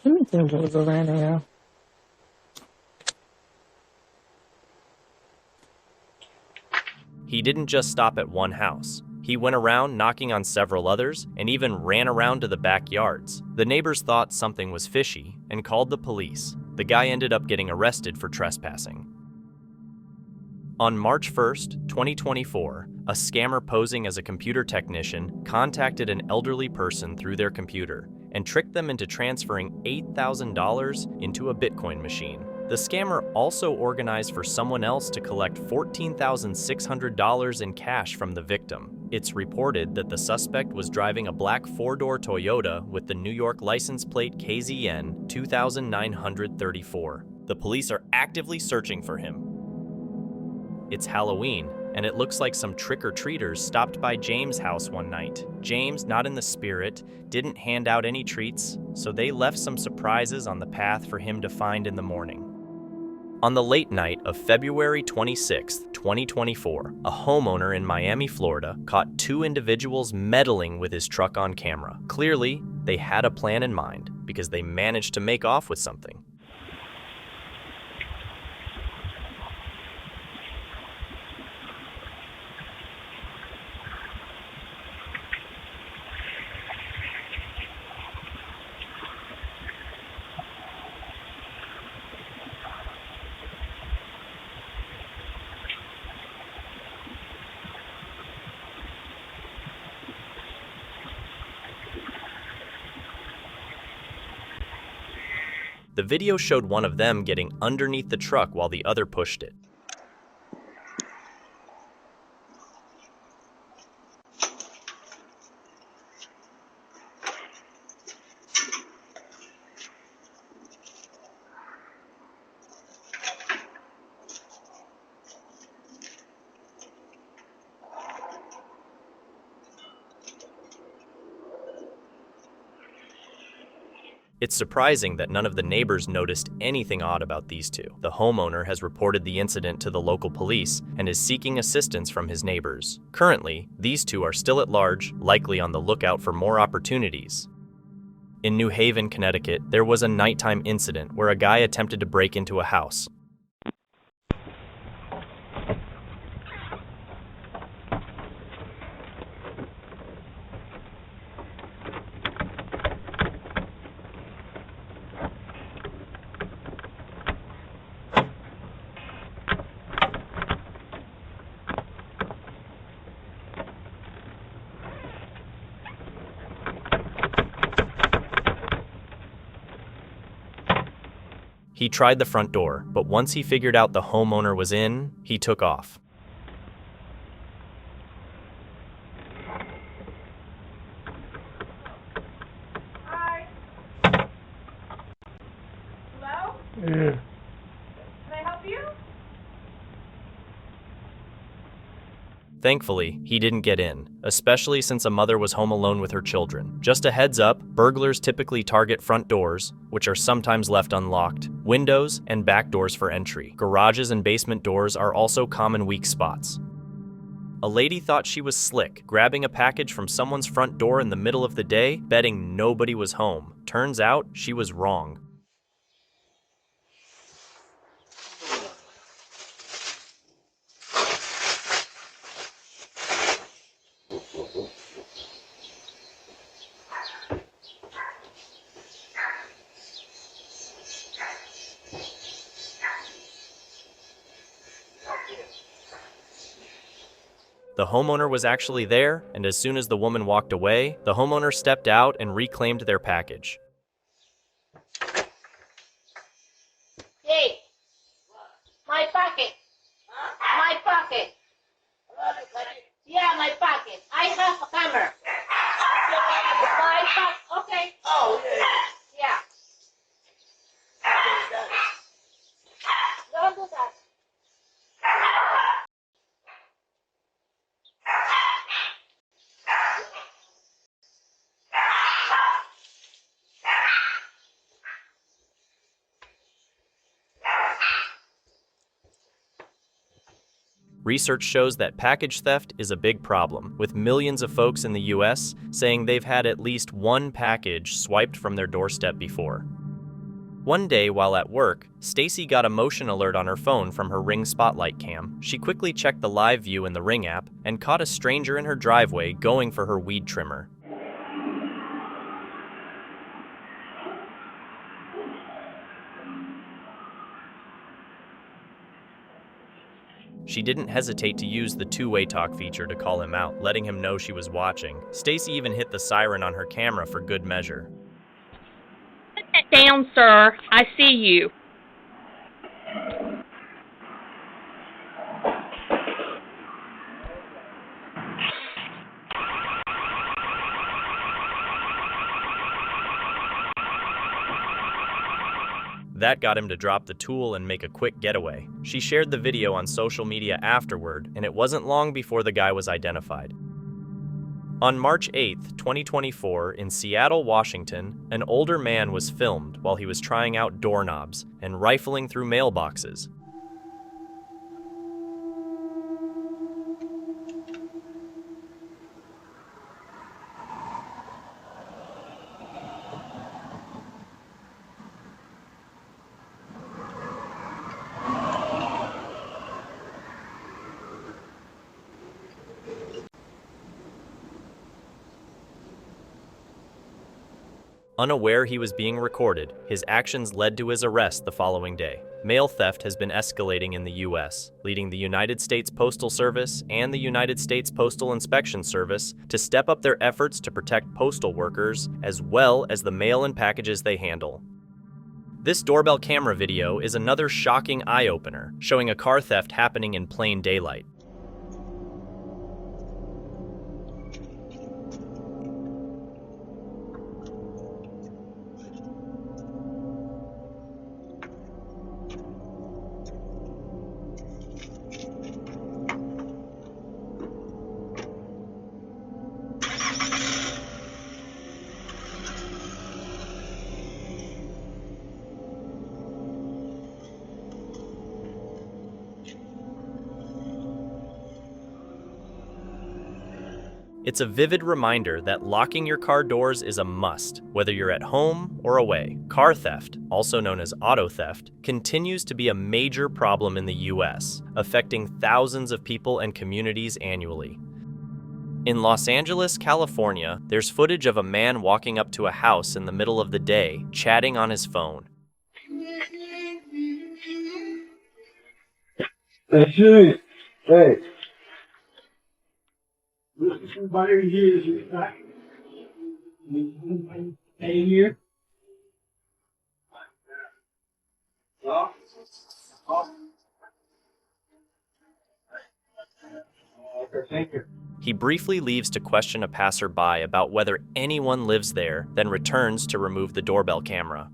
Let me see what's around here. He didn't just stop at one house. He went around knocking on several others and even ran around to the backyards. The neighbors thought something was fishy and called the police. The guy ended up getting arrested for trespassing. On March 1st, 2024, a scammer posing as a computer technician contacted an elderly person through their computer and tricked them into transferring $8,000 into a Bitcoin machine. The scammer also organized for someone else to collect $14,600 in cash from the victim. It's reported that the suspect was driving a black four-door Toyota with the New York license plate KZN 2934. The police are actively searching for him. It's Halloween, and it looks like some trick-or-treaters stopped by James' house one night. James, not in the spirit, didn't hand out any treats, so they left some surprises on the path for him to find in the morning. On the late night of February 26, 2024, a homeowner in Miami, Florida, caught two individuals meddling with his truck on camera. Clearly, they had a plan in mind because they managed to make off with something. The video showed one of them getting underneath the truck while the other pushed it. It's surprising that none of the neighbors noticed anything odd about these two. The homeowner has reported the incident to the local police and is seeking assistance from his neighbors. Currently, these two are still at large, likely on the lookout for more opportunities. In New Haven, Connecticut, there was a nighttime incident where a guy attempted to break into a house. He tried the front door, but once he figured out the homeowner was in, he took off. Hi. Hello? Yeah. Can I help you? Thankfully, he didn't get in, especially since a mother was home alone with her children. Just a heads up, burglars typically target front doors, which are sometimes left unlocked, windows, and back doors for entry. Garages and basement doors are also common weak spots. A lady thought she was slick, grabbing a package from someone's front door in the middle of the day, betting nobody was home. Turns out, she was wrong. The homeowner was actually there, and as soon as the woman walked away, the homeowner stepped out and reclaimed their package. Hey, on my pocket. I have a camera. My pocket. Okay. Oh, yeah. Yeah. Don't do that. Research shows that package theft is a big problem, with millions of folks in the US saying they've had at least one package swiped from their doorstep before. One day while at work, Stacy got a motion alert on her phone from her Ring Spotlight cam. She quickly checked the live view in the Ring app and caught a stranger in her driveway going for her weed trimmer. She didn't hesitate to use the two-way talk feature to call him out, letting him know she was watching. Stacy even hit the siren on her camera for good measure. Put that down, sir. I see you. That got him to drop the tool and make a quick getaway. She shared the video on social media afterward, and it wasn't long before the guy was identified. On March 8, 2024, in Seattle, Washington, an older man was filmed while he was trying out doorknobs and rifling through mailboxes. Unaware he was being recorded, his actions led to his arrest the following day. Mail theft has been escalating in the U.S., leading the United States Postal Service and the United States Postal Inspection Service to step up their efforts to protect postal workers as well as the mail and packages they handle. This doorbell camera video is another shocking eye-opener, showing a car theft happening in plain daylight. It's a vivid reminder that locking your car doors is a must, whether you're at home or away. Car theft, also known as auto theft, continues to be a major problem in the U.S., affecting thousands of people and communities annually. In Los Angeles, California, there's footage of a man walking up to a house in the middle of the day, chatting on his phone. Hey. Somebody here is back. Hey, here. Thank you. He briefly leaves to question a passerby about whether anyone lives there, then returns to remove the doorbell camera.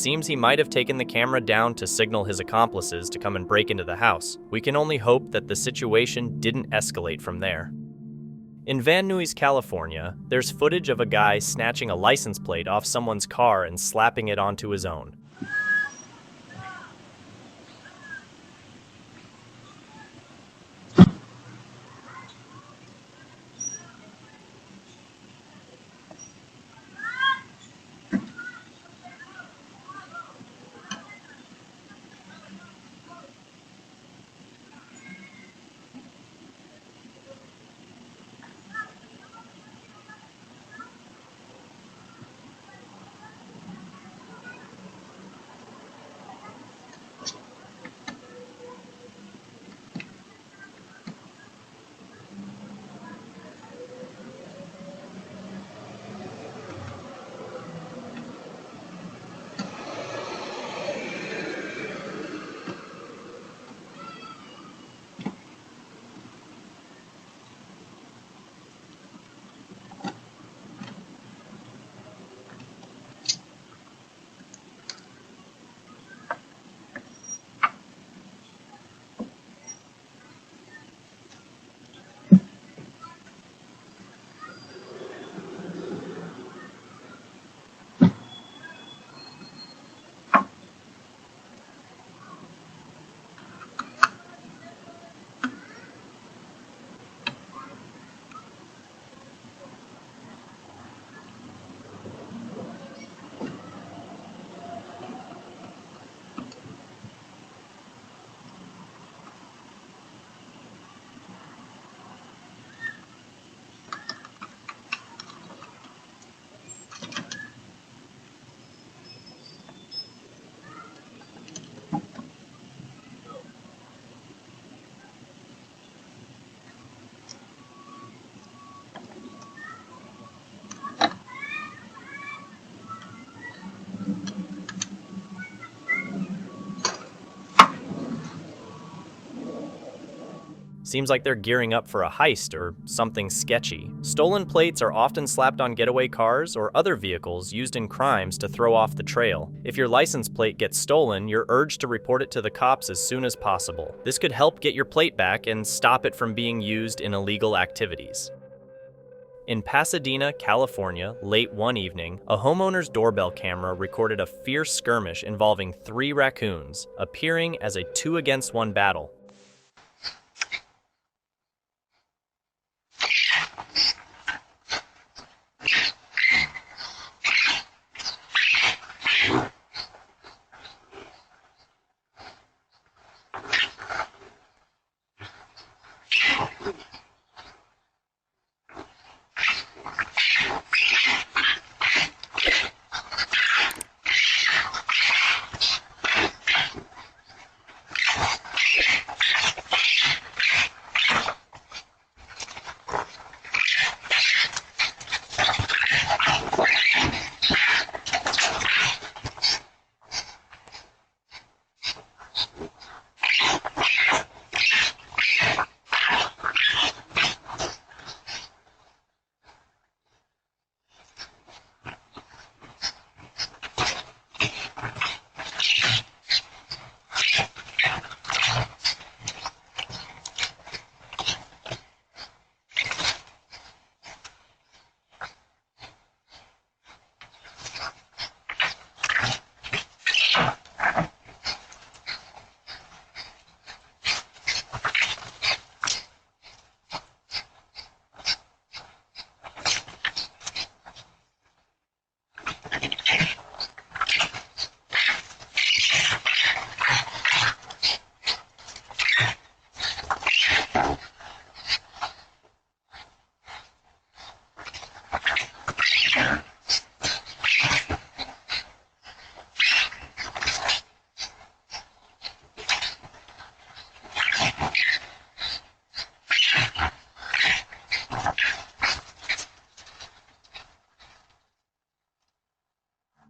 seems he might have taken the camera down to signal his accomplices to come and break into the house. We can only hope that the situation didn't escalate from there. In Van Nuys, California, there's footage of a guy snatching a license plate off someone's car and slapping it onto his own. Seems like they're gearing up for a heist or something sketchy. Stolen plates are often slapped on getaway cars or other vehicles used in crimes to throw off the trail. If your license plate gets stolen, you're urged to report it to the cops as soon as possible. This could help get your plate back and stop it from being used in illegal activities. In Pasadena, California, late one evening, a homeowner's doorbell camera recorded a fierce skirmish involving 3 raccoons, appearing as a 2-against-1 battle.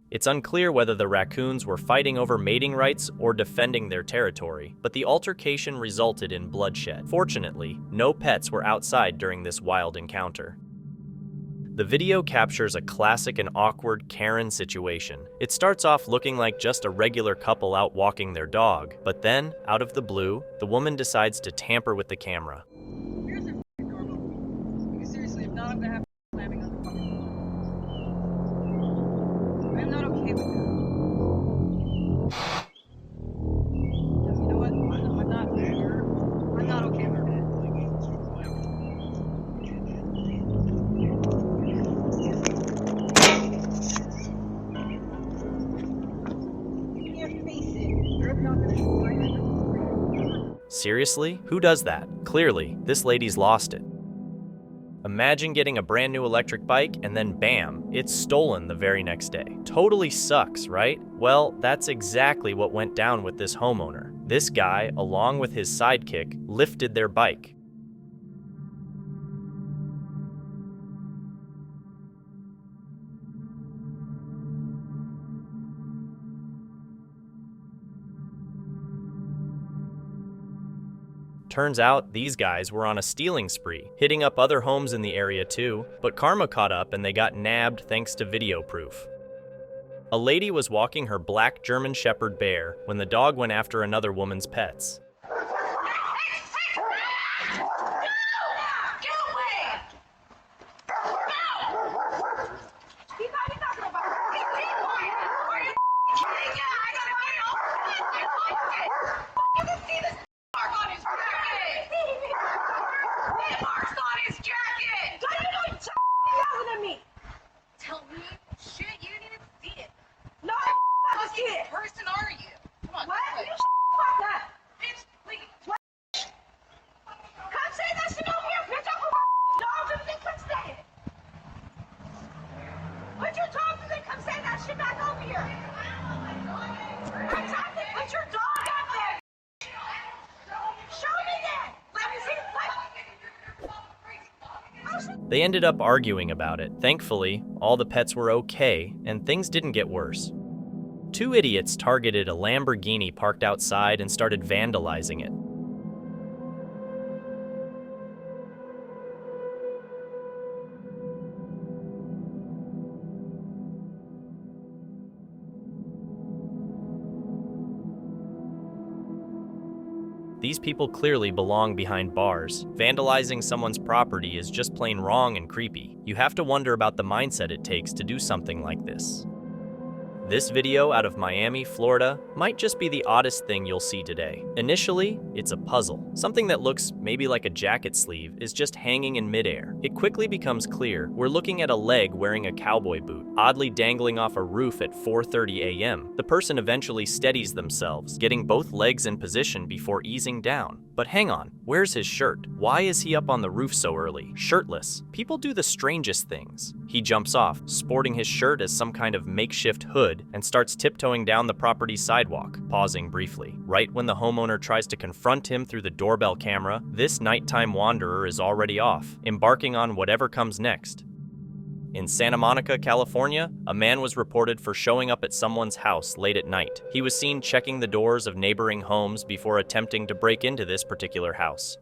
It's unclear whether the raccoons were fighting over mating rights or defending their territory, but the altercation resulted in bloodshed. Fortunately, no pets were outside during this wild encounter. The video captures a classic and awkward Karen situation. It starts off looking like just a regular couple out walking their dog, but then, out of the blue, the woman decides to tamper with the camera. Seriously, if not, I'm gonna have slamming on the fucking door. I'm not okay with that. You know what? I'm not okay with that. Seriously? Who does that? Clearly, this lady's lost it. Imagine getting a brand new electric bike and then bam, it's stolen the very next day. Totally sucks, right? Well, that's exactly what went down with this homeowner. This guy, along with his sidekick, lifted their bike. Turns out these guys were on a stealing spree, hitting up other homes in the area too, but karma caught up and they got nabbed thanks to video proof. A lady was walking her black German Shepherd bear when the dog went after another woman's pets. Tell me shit, you didn't even see it. No, what person are you? Come on. What? You fuck that. Bitch, please. What? Come say that shit over here, bitch. I'm a dog and then come say it. Put your dogs and then come say that shit back over here. Put your dog out there. Show me that. Let me see. They ended up arguing about it. Thankfully, all the pets were okay, and things didn't get worse. Two idiots targeted a Lamborghini parked outside and started vandalizing it. These people clearly belong behind bars. Vandalizing someone's property is just plain wrong and creepy. You have to wonder about the mindset it takes to do something like this. This video out of Miami, Florida, might just be the oddest thing you'll see today. Initially, it's a puzzle. Something that looks maybe like a jacket sleeve is just hanging in midair. It quickly becomes clear we're looking at a leg wearing a cowboy boot, oddly dangling off a roof at 4:30 a.m. The person eventually steadies themselves, getting both legs in position before easing down. But hang on, where's his shirt? Why is he up on the roof so early? Shirtless. People do the strangest things. He jumps off, sporting his shirt as some kind of makeshift hood, and starts tiptoeing down the property sidewalk, pausing briefly. Right when the homeowner tries to confront him through the doorbell camera, this nighttime wanderer is already off, embarking on whatever comes next. In Santa Monica, California, a man was reported for showing up at someone's house late at night. He was seen checking the doors of neighboring homes before attempting to break into this particular house.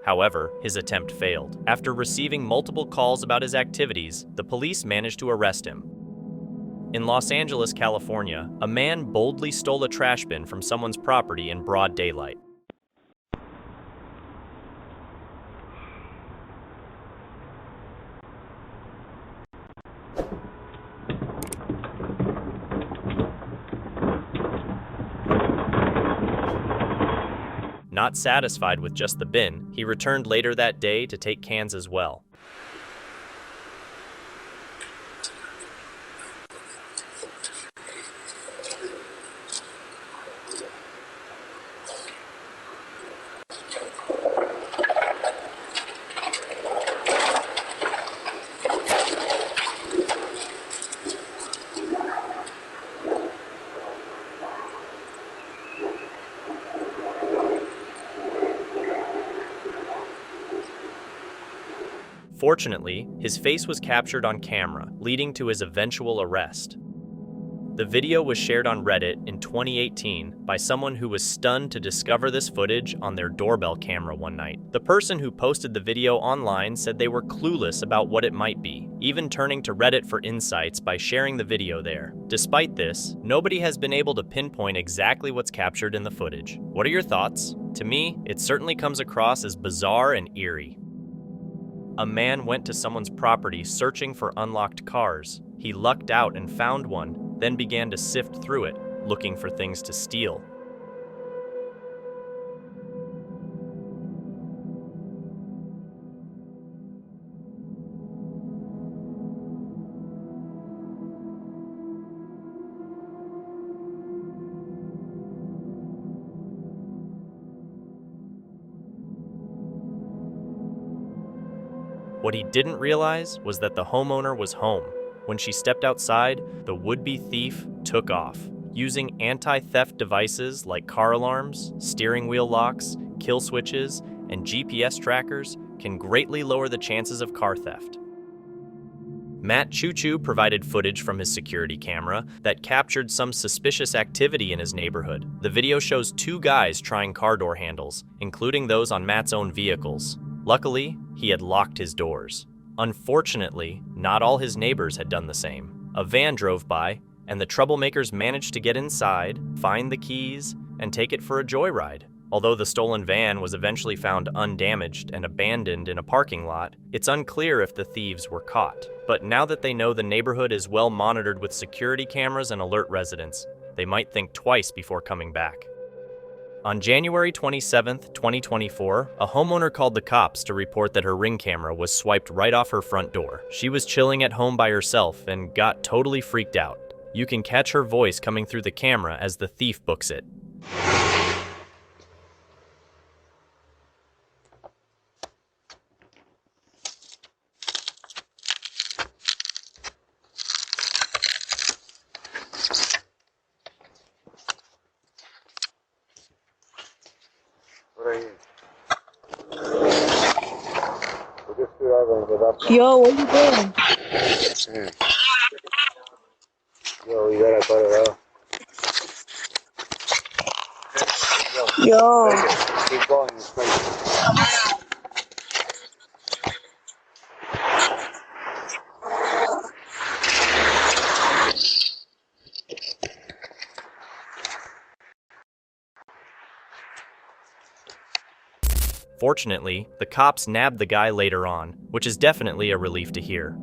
However, his attempt failed. After receiving multiple calls about his activities, the police managed to arrest him. In Los Angeles, California, a man boldly stole a trash bin from someone's property in broad daylight. Not satisfied with just the bin, he returned later that day to take cans as well. Fortunately, his face was captured on camera, leading to his eventual arrest. The video was shared on Reddit in 2018 by someone who was stunned to discover this footage on their doorbell camera one night. The person who posted the video online said they were clueless about what it might be, even turning to Reddit for insights by sharing the video there. Despite this, nobody has been able to pinpoint exactly what's captured in the footage. What are your thoughts? To me, it certainly comes across as bizarre and eerie. A man went to someone's property searching for unlocked cars. He lucked out and found one, then began to sift through it, looking for things to steal. What he didn't realize was that the homeowner was home. When she stepped outside, the would-be thief took off. Using anti-theft devices like car alarms, steering wheel locks, kill switches, and GPS trackers can greatly lower the chances of car theft. Matt Choo Choo provided footage from his security camera that captured some suspicious activity in his neighborhood. The video shows two guys trying car door handles, including those on Matt's own vehicles. Luckily, he had locked his doors. Unfortunately, not all his neighbors had done the same. A van drove by, and the troublemakers managed to get inside, find the keys, and take it for a joyride. Although the stolen van was eventually found undamaged and abandoned in a parking lot, it's unclear if the thieves were caught. But now that they know the neighborhood is well monitored with security cameras and alert residents, they might think twice before coming back. On January 27, 2024, a homeowner called the cops to report that her Ring camera was swiped right off her front door. She was chilling at home by herself and got totally freaked out. You can catch her voice coming through the camera as the thief books it. Yo, what you doing? Yo, you gotta cut it out. Yo. Keep going. It's crazy. Fortunately, the cops nabbed the guy later on, which is definitely a relief to hear.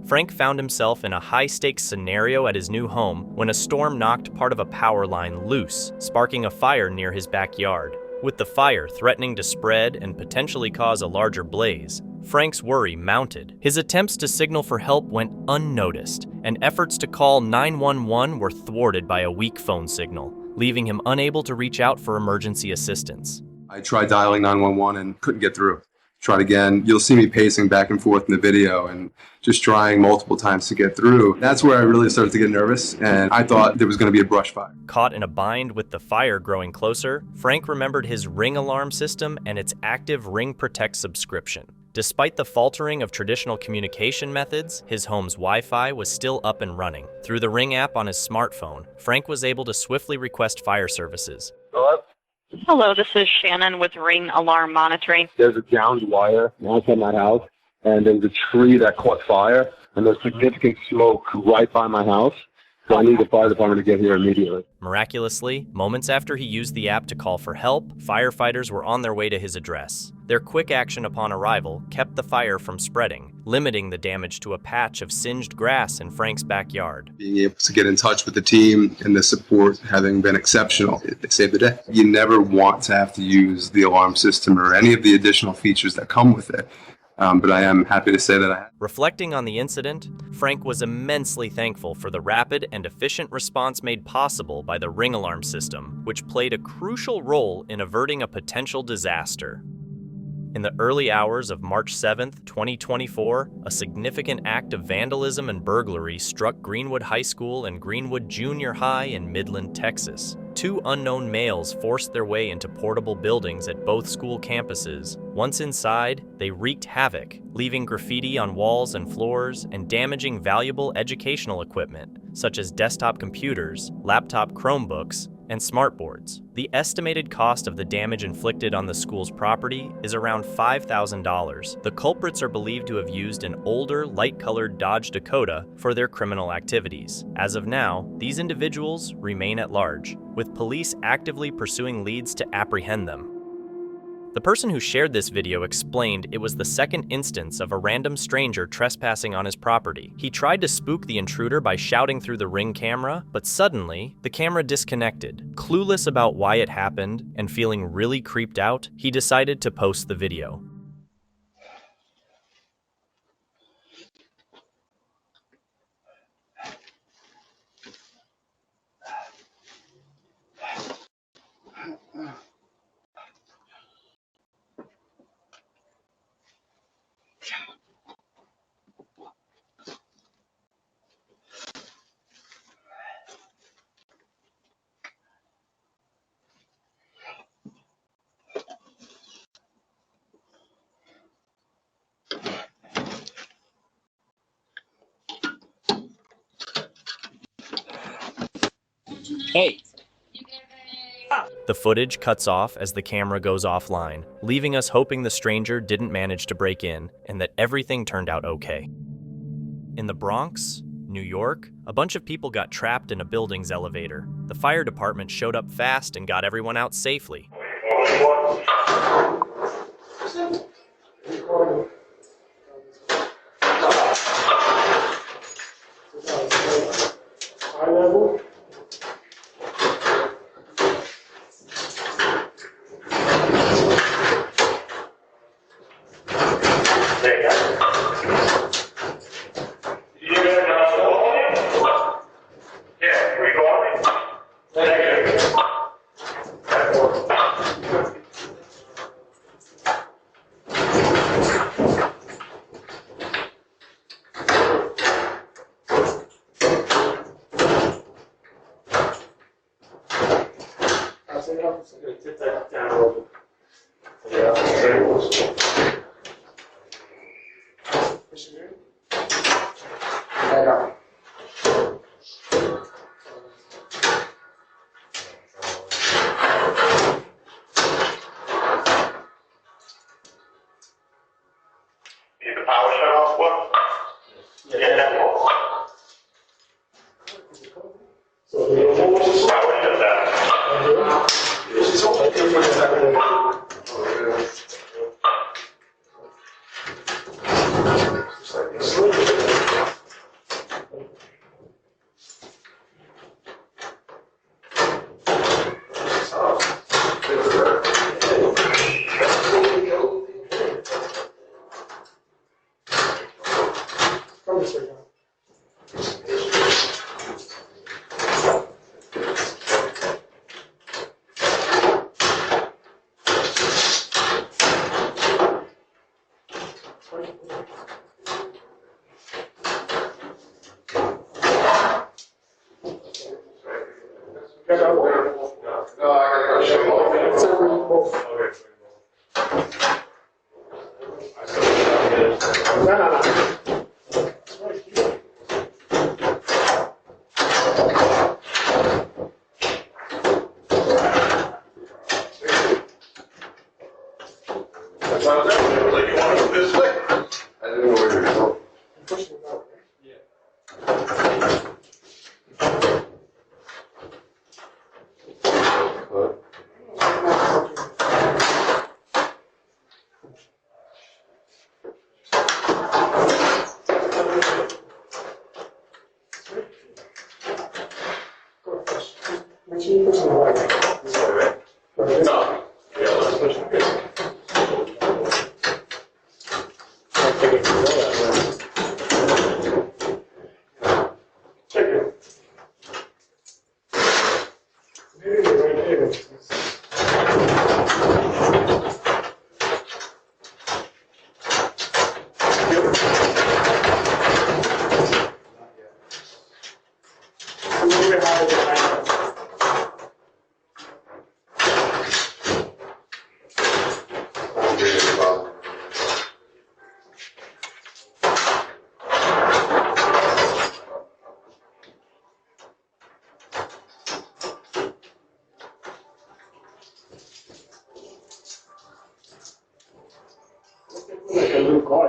Frank found himself in a high-stakes scenario at his new home when a storm knocked part of a power line loose, sparking a fire near his backyard. With the fire threatening to spread and potentially cause a larger blaze, Frank's worry mounted. His attempts to signal for help went unnoticed, and efforts to call 911 were thwarted by a weak phone signal, leaving him unable to reach out for emergency assistance. I tried dialing 911 and couldn't get through. Tried again. You'll see me pacing back and forth in the video and just trying multiple times to get through. That's where I really started to get nervous, and I thought there was going to be a brush fire. Caught in a bind with the fire growing closer, Frank remembered his Ring alarm system and its active Ring Protect subscription. Despite the faltering of traditional communication methods, his home's Wi-Fi was still up and running. Through the Ring app on his smartphone, Frank was able to swiftly request fire services. Hello? Hello, this is Shannon with Ring Alarm Monitoring. There's a downed wire outside my house, and there's a tree that caught fire, and there's significant smoke right by my house. So I need the fire department to get here immediately. Miraculously, moments after he used the app to call for help, firefighters were on their way to his address. Their quick action upon arrival kept the fire from spreading, limiting the damage to a patch of singed grass in Frank's backyard. Being able to get in touch with the team and the support having been exceptional, it saved the day. You never want to have to use the alarm system or any of the additional features that come with it. But I am happy to say that I have. Reflecting on the incident, Frank was immensely thankful for the rapid and efficient response made possible by the Ring alarm system, which played a crucial role in averting a potential disaster. In the early hours of March 7, 2024, a significant act of vandalism and burglary struck Greenwood High School and Greenwood Junior High in Midland, Texas. Two unknown males forced their way into portable buildings at both school campuses. Once inside, they wreaked havoc, leaving graffiti on walls and floors and damaging valuable educational equipment, such as desktop computers, laptop Chromebooks, and smartboards. The estimated cost of the damage inflicted on the school's property is around $5,000. The culprits are believed to have used an older, light-colored Dodge Dakota for their criminal activities. As of now, these individuals remain at large, with police actively pursuing leads to apprehend them. The person who shared this video explained it was the second instance of a random stranger trespassing on his property. He tried to spook the intruder by shouting through the Ring camera, but suddenly, the camera disconnected. Clueless about why it happened and feeling really creeped out, he decided to post the video. Hey. The footage cuts off as the camera goes offline, leaving us hoping the stranger didn't manage to break in and that everything turned out okay. In the Bronx, New York, a bunch of people got trapped in a building's elevator. The fire department showed up fast and got everyone out safely. High level.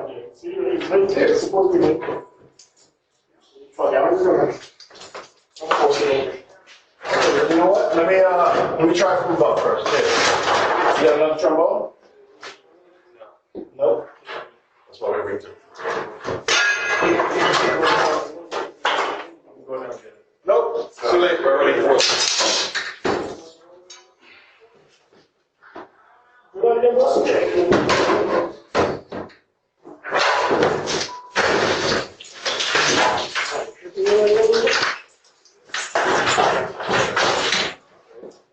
right there. See, it's right there. It's supposed to be right there. Fuck, I'm just gonna force it over. You know what? Let me try from above first. Here. You got another trombone? No. Nope. That's what I bring to. Nope. Too late. We're already forced. We gotta get this again.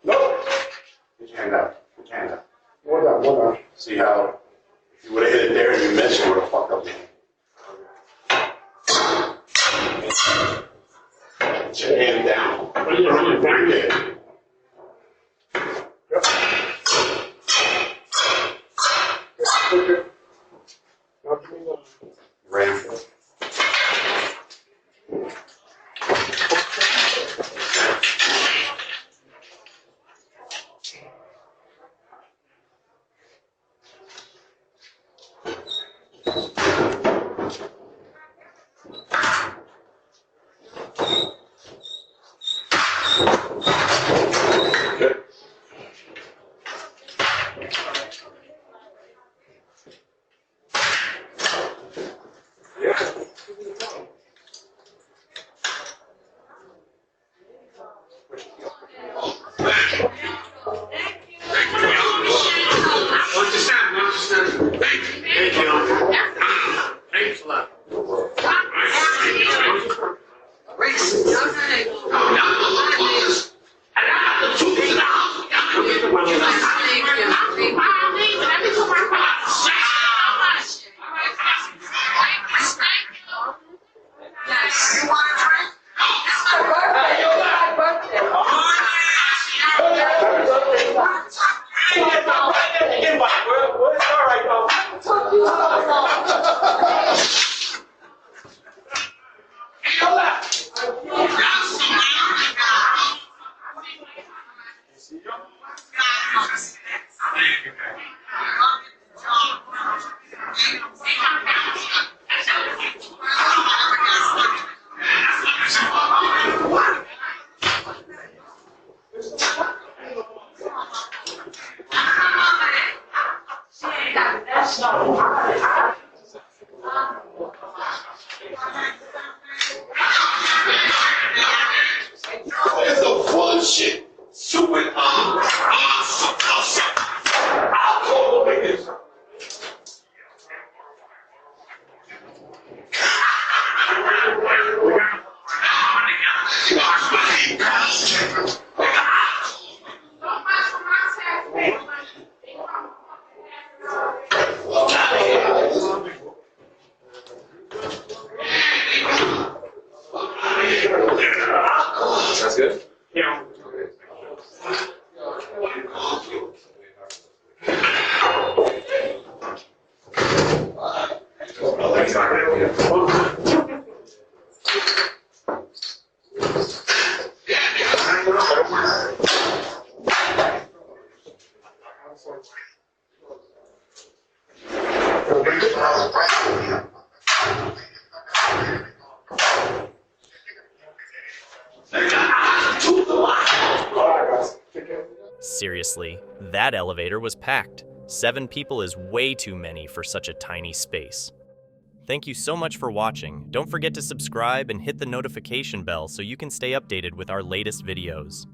Nope. Put your hand out. Put your hand out. One down. See how if you would have hit it there and you missed, you would have fucked up your hand. Put your hand down. Put your hand down there. Ramp. That's good? Yeah. Seriously, that elevator was packed. 7 people is way too many for such a tiny space. Thank you so much for watching. Don't forget to subscribe and hit the notification bell so you can stay updated with our latest videos.